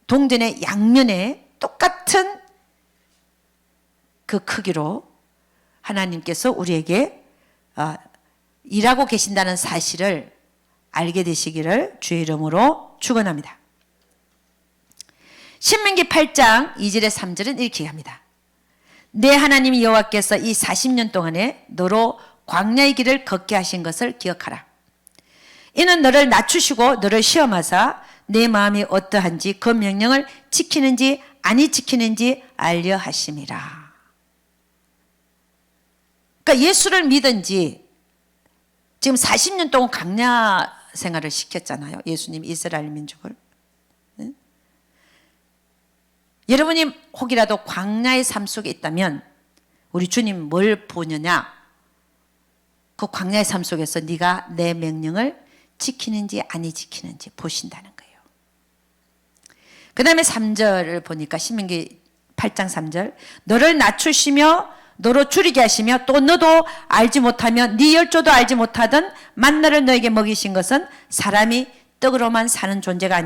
동전의 양면에 똑같은 그 크기로 하나님께서 우리에게 일하고 계신다는 사실을 알게 되시기를 주의 이름으로 축원합니다. 신명기 8장 2절에 3절은 이렇게 합니다. 내 하나님 여호와께서 이 40년 동안에 너로 광야의 길을 걷게 하신 것을 기억하라. 이는 너를 낮추시고 너를 시험하사 내 마음이 어떠한지 그 명령을 지키는지 아니 지키는지 알려 하심이라. 그러니까 예수를 믿은지 지금 40년 동안 광야 생활을 시켰잖아요. 예수님 이스라엘 민족을. 네? 여러분이 혹이라도 광야의 삶 속에 있다면 우리 주님 뭘 보느냐? 그 광야의 삶 속에서 네가 내 명령을 지키는지 아니 지키는지 보신다는 거예요. 그 다음에 3절을 보니까 신명기 8장 3절 너를 낮추시며 너로 줄이게 하시며 또 너도 알지 못하며 네 열조도 알지 못하던 만나를 너에게 먹이신 것은 사람이 떡으로만 사는 존재가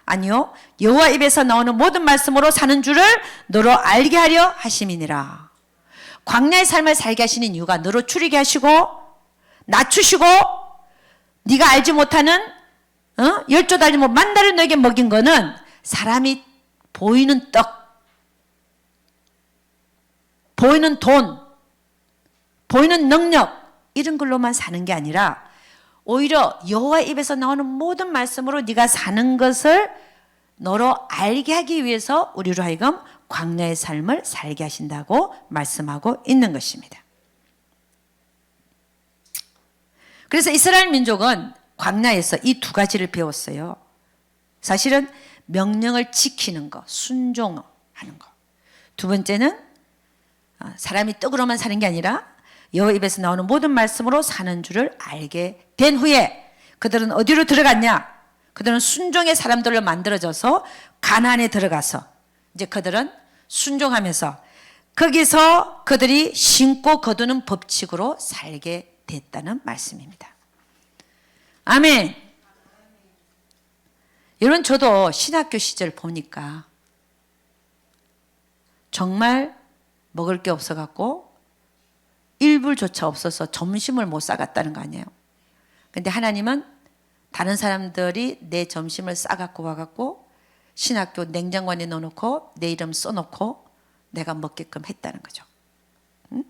아니요 여호와 입에서 나오는 모든 말씀으로 사는 줄을 너로 알게 하려 하심이니라. 광야의 삶을 살게 하시는 이유가 너로 추리게 하시고 낮추시고 네가 알지 못하는 열조 달지 못 만달을 너에게 먹인 거는 사람이 보이는 떡, 보이는 돈, 보이는 능력 이런 걸로만 사는 게 아니라 오히려 여호와 입에서 나오는 모든 말씀으로 네가 사는 것을 너로 알게 하기 위해서 우리로 하여금 광야의 삶을 살게 하신다고 말씀하고 있는 것입니다. 그래서 이스라엘 민족은 광야에서 이 두 가지를 배웠어요. 사실은 명령을 지키는 거, 순종하는 거. 두 번째는 사람이 떡으로만 사는 게 아니라 여호와 입에서 나오는 모든 말씀으로 사는 줄을 알게 된 후에 그들은 어디로 들어갔냐? 그들은 순종의 사람들로 만들어져서 가나안에 들어가서 이제 그들은 순종하면서 거기서 그들이 신고 거두는 법칙으로 살게 됐다는 말씀입니다. 아멘. 여러분 저도 신학교 시절 보니까 정말 먹을 게 없어갖고 일불조차 없어서 점심을 못 싸갔다는 거 아니에요. 근데 하나님은 다른 사람들이 내 점심을 싸갖고 와갖고 신학교 냉장고에 넣어놓고 내 이름 써놓고 내가 먹게끔 했다는 거죠. 응?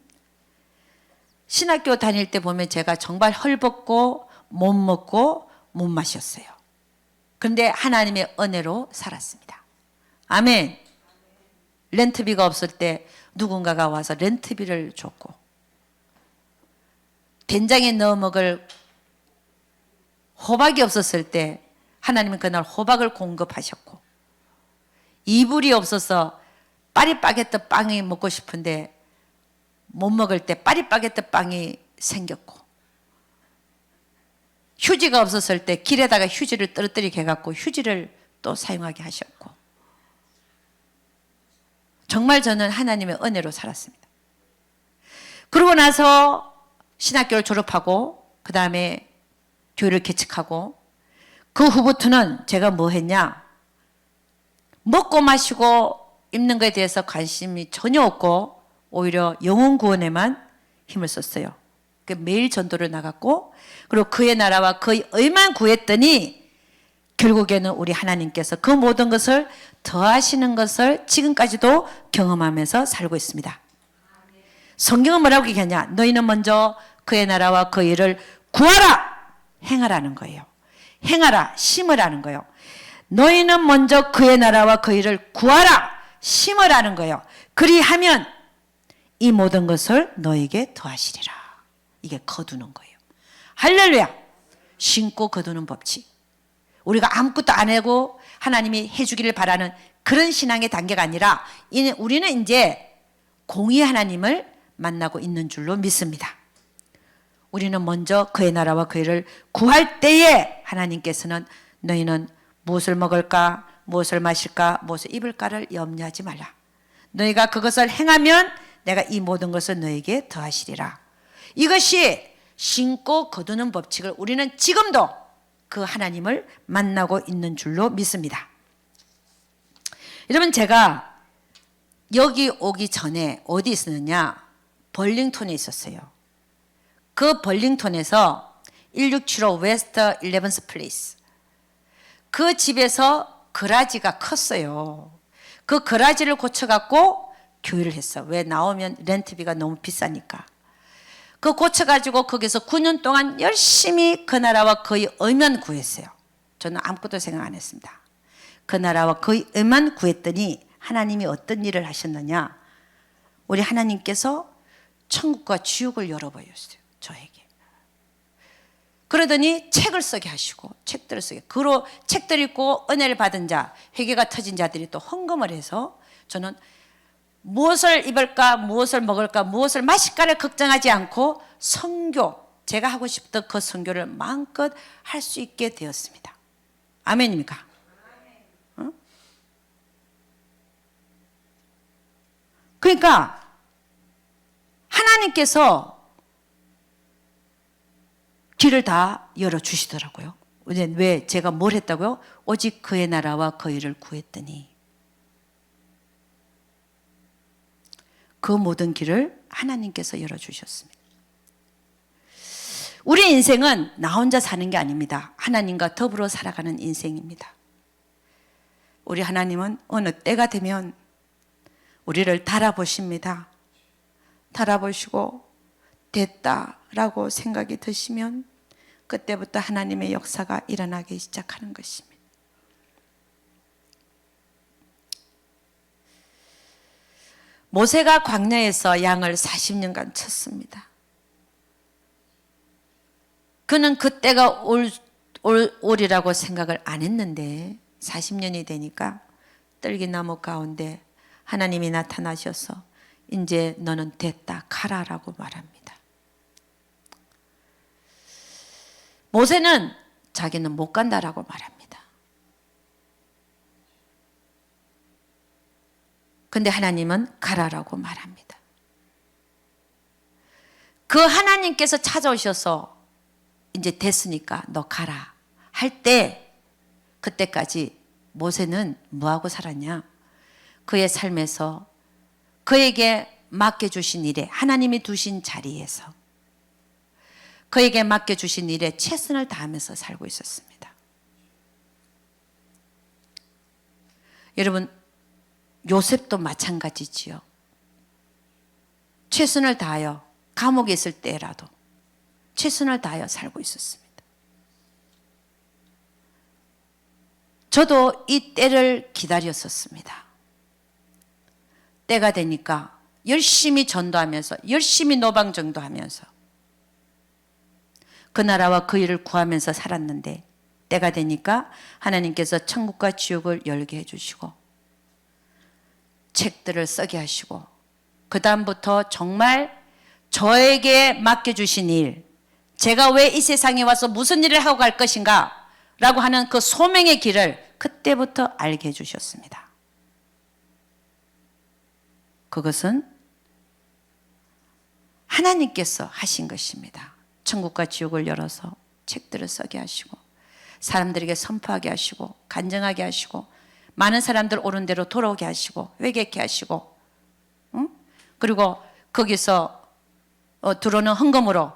신학교 다닐 때 보면 제가 정말 헐벗고 못 먹고 못 마셨어요. 그런데 하나님의 은혜로 살았습니다. 아멘. 렌트비가 없을 때 누군가가 와서 렌트비를 줬고 된장에 넣어 먹을 호박이 없었을 때 하나님은 그날 호박을 공급하셨고 이불이 없어서 파리바게뜨 빵이 먹고 싶은데 못 먹을 때 파리바게뜨 빵이 생겼고 휴지가 없었을 때 길에다가 휴지를 떨어뜨리게 해갖고 휴지를 또 사용하게 하셨고 정말 저는 하나님의 은혜로 살았습니다. 그러고 나서 신학교를 졸업하고 그 다음에 교회를 개척하고 그 후부터는 제가 뭐 했냐? 먹고 마시고 입는 것에 대해서 관심이 전혀 없고 오히려 영혼 구원에만 힘을 썼어요. 매일 전도를 나갔고 그리고 그의 나라와 그의 의만 구했더니 결국에는 우리 하나님께서 그 모든 것을 더하시는 것을 지금까지도 경험하면서 살고 있습니다. 성경은 뭐라고 얘기하냐? 너희는 먼저 그의 나라와 그 일을 구하라! 행하라는 거예요. 행하라, 심으라는 거예요. 너희는 먼저 그의 나라와 그 일을 구하라, 심으라는 거예요. 그리하면 이 모든 것을 너에게 더하시리라. 이게 거두는 거예요. 할렐루야! 심고 거두는 법칙. 우리가 아무것도 안 하고 하나님이 해주기를 바라는 그런 신앙의 단계가 아니라 우리는 이제 공의 하나님을 만나고 있는 줄로 믿습니다. 우리는 먼저 그의 나라와 그 일을 구할 때에 하나님께서는 너희는 무엇을 먹을까, 무엇을 마실까, 무엇을 입을까를 염려하지 말라. 너희가 그것을 행하면 내가 이 모든 것을 너에게 더하시리라. 이것이 신고 거두는 법칙을 우리는 지금도 그 하나님을 만나고 있는 줄로 믿습니다. 여러분 제가 여기 오기 전에 어디 있었느냐? 벌링턴에 있었어요. 그 벌링턴에서 1675 웨스트 11th 플레이스 그 집에서 그라지가 컸어요. 그 그라지를 고쳐갖고 교회를 했어. 왜? 나오면 렌트비가 너무 비싸니까. 그 고쳐가지고 거기서 9년 동안 열심히 그 나라와 그의 의만 구했어요. 저는 아무것도 생각 안 했습니다. 그 나라와 그의 의만 구했더니 하나님이 어떤 일을 하셨느냐? 우리 하나님께서 천국과 지옥을 열어버렸어요. 저에게. 그러더니 책을 쓰게 하시고 책들을 쓰게. 그로 책들 읽고 은혜를 받은 자, 회개가 터진 자들이 또 헌금을 해서 저는 무엇을 입을까, 무엇을 먹을까, 무엇을 마실까를 걱정하지 않고 선교, 제가 하고 싶던 그 선교를 마음껏 할 수 있게 되었습니다. 아멘입니까? 응? 그러니까 하나님께서 길을 다 열어주시더라고요. 왜? 제가 뭘 했다고요? 오직 그의 나라와 그 일을 구했더니. 그 모든 길을 하나님께서 열어주셨습니다. 우리 인생은 나 혼자 사는 게 아닙니다. 하나님과 더불어 살아가는 인생입니다. 우리 하나님은 어느 때가 되면 우리를 달아보십니다. 달아보시고 됐다라고 생각이 드시면 그때부터 하나님의 역사가 일어나기 시작하는 것입니다. 모세가 광야에서 양을 40년간 쳤습니다. 그는 그때가 올이라고 생각을 안 했는데 40년이 되니까 떨기나무 가운데 하나님이 나타나셔서 이제 너는 됐다 가라라고 말합니다. 모세는 자기는 못 간다라고 말합니다. 근데 하나님은 가라라고 말합니다. 그 하나님께서 찾아오셔서 이제 됐으니까 너 가라 할 때 그때까지 모세는 뭐하고 살았냐? 그의 삶에서 그에게 맡겨주신 일에 하나님이 두신 자리에서 그에게 맡겨주신 일에 최선을 다하면서 살고 있었습니다. 여러분 요셉도 마찬가지지요. 최선을 다하여 감옥에 있을 때라도 최선을 다하여 살고 있었습니다. 저도 이 때를 기다렸었습니다. 때가 되니까 열심히 전도하면서 열심히 노방전도하면서 그 나라와 그 일을 구하면서 살았는데 때가 되니까 하나님께서 천국과 지옥을 열게 해주시고 책들을 쓰게 하시고 그 다음부터 정말 저에게 맡겨주신 일, 제가 왜 이 세상에 와서 무슨 일을 하고 갈 것인가 라고 하는 그 소명의 길을 그때부터 알게 해주셨습니다. 그것은 하나님께서 하신 것입니다. 천국과 지옥을 열어서 책들을 쓰게 하시고 사람들에게 선포하게 하시고 간증하게 하시고 많은 사람들 옳은 대로 돌아오게 하시고 회개케 하시고 그리고 거기서 들어오는 헌금으로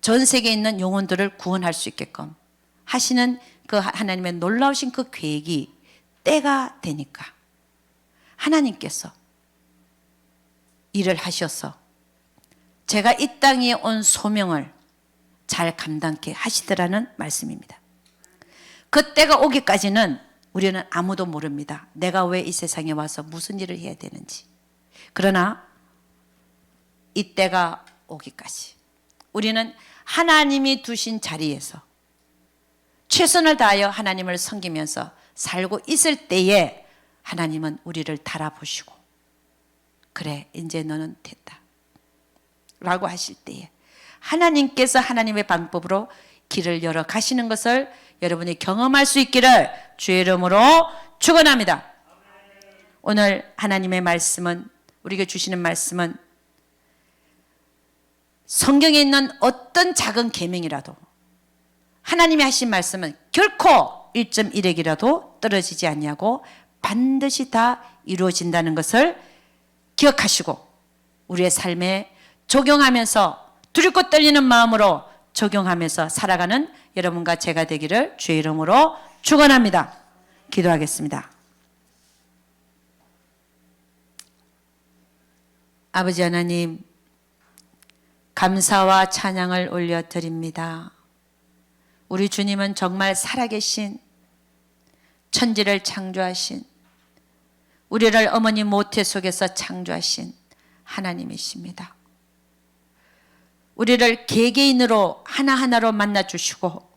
전 세계에 있는 영혼들을 구원할 수 있게끔 하시는 그 하나님의 놀라우신 그 계획이 때가 되니까 하나님께서 일을 하셔서 제가 이 땅에 온 소명을 잘 감당케 하시더라는 말씀입니다. 그 때가 오기까지는 우리는 아무도 모릅니다. 내가 왜 이 세상에 와서 무슨 일을 해야 되는지. 그러나 이 때가 오기까지 우리는 하나님이 두신 자리에서 최선을 다하여 하나님을 섬기면서 살고 있을 때에 하나님은 우리를 달아보시고 그래 이제 너는 됐다 라고 하실 때에 하나님께서 하나님의 방법으로 길을 열어 가시는 것을 여러분이 경험할 수 있기를 주의 이름으로 축원합니다. 오늘 하나님의 말씀은 우리에게 주시는 말씀은 성경에 있는 어떤 작은 계명이라도 하나님이 하신 말씀은 결코 1.1핵이라도 떨어지지 아니하고 반드시 다 이루어진다는 것을 기억하시고 우리의 삶에 적용하면서 두렵고 떨리는 마음으로 적용하면서 살아가는 여러분과 제가 되기를 주의 이름으로 축원합니다. 기도하겠습니다. 아버지 하나님, 감사와 찬양을 올려드립니다. 우리 주님은 정말 살아계신 천지를 창조하신 우리를 어머니 모태 속에서 창조하신 하나님이십니다. 우리를 개개인으로 하나하나로 만나주시고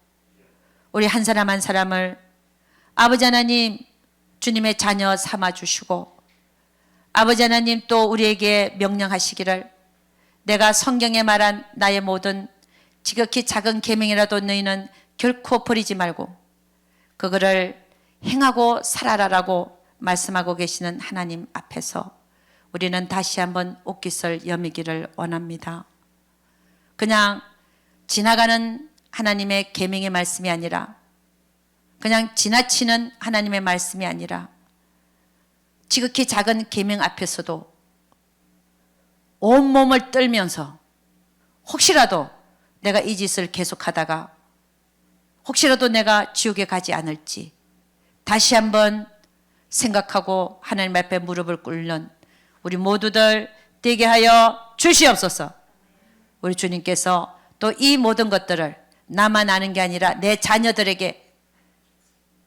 우리 한 사람 한 사람을 아버지 하나님 주님의 자녀 삼아주시고 아버지 하나님 또 우리에게 명령하시기를 내가 성경에 말한 나의 모든 지극히 작은 계명이라도 너희는 결코 버리지 말고 그거를 행하고 살아라라고 말씀하고 계시는 하나님 앞에서 우리는 다시 한번 옷깃을 여미기를 원합니다. 그냥 지나가는 하나님의 계명의 말씀이 아니라 그냥 지나치는 하나님의 말씀이 아니라 지극히 작은 계명 앞에서도 온몸을 떨면서 혹시라도 내가 이 짓을 계속하다가 혹시라도 내가 지옥에 가지 않을지 다시 한번 생각하고 하나님 앞에 무릎을 꿇는 우리 모두들 되게 하여 주시옵소서. 우리 주님께서 또 이 모든 것들을 나만 아는 게 아니라 내 자녀들에게,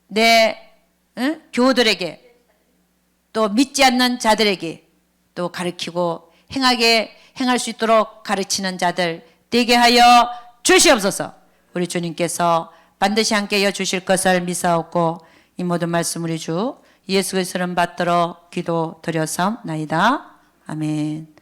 내 교우들에게, 또 믿지 않는 자들에게 또 가르치고 행할 수 있도록 가르치는 자들 되게 하여 주시옵소서. 우리 주님께서 반드시 함께하여 주실 것을 믿사옵고 이 모든 말씀 우리 주 예수 그리스도를 받들어 기도드렸사옵나이다. 아멘.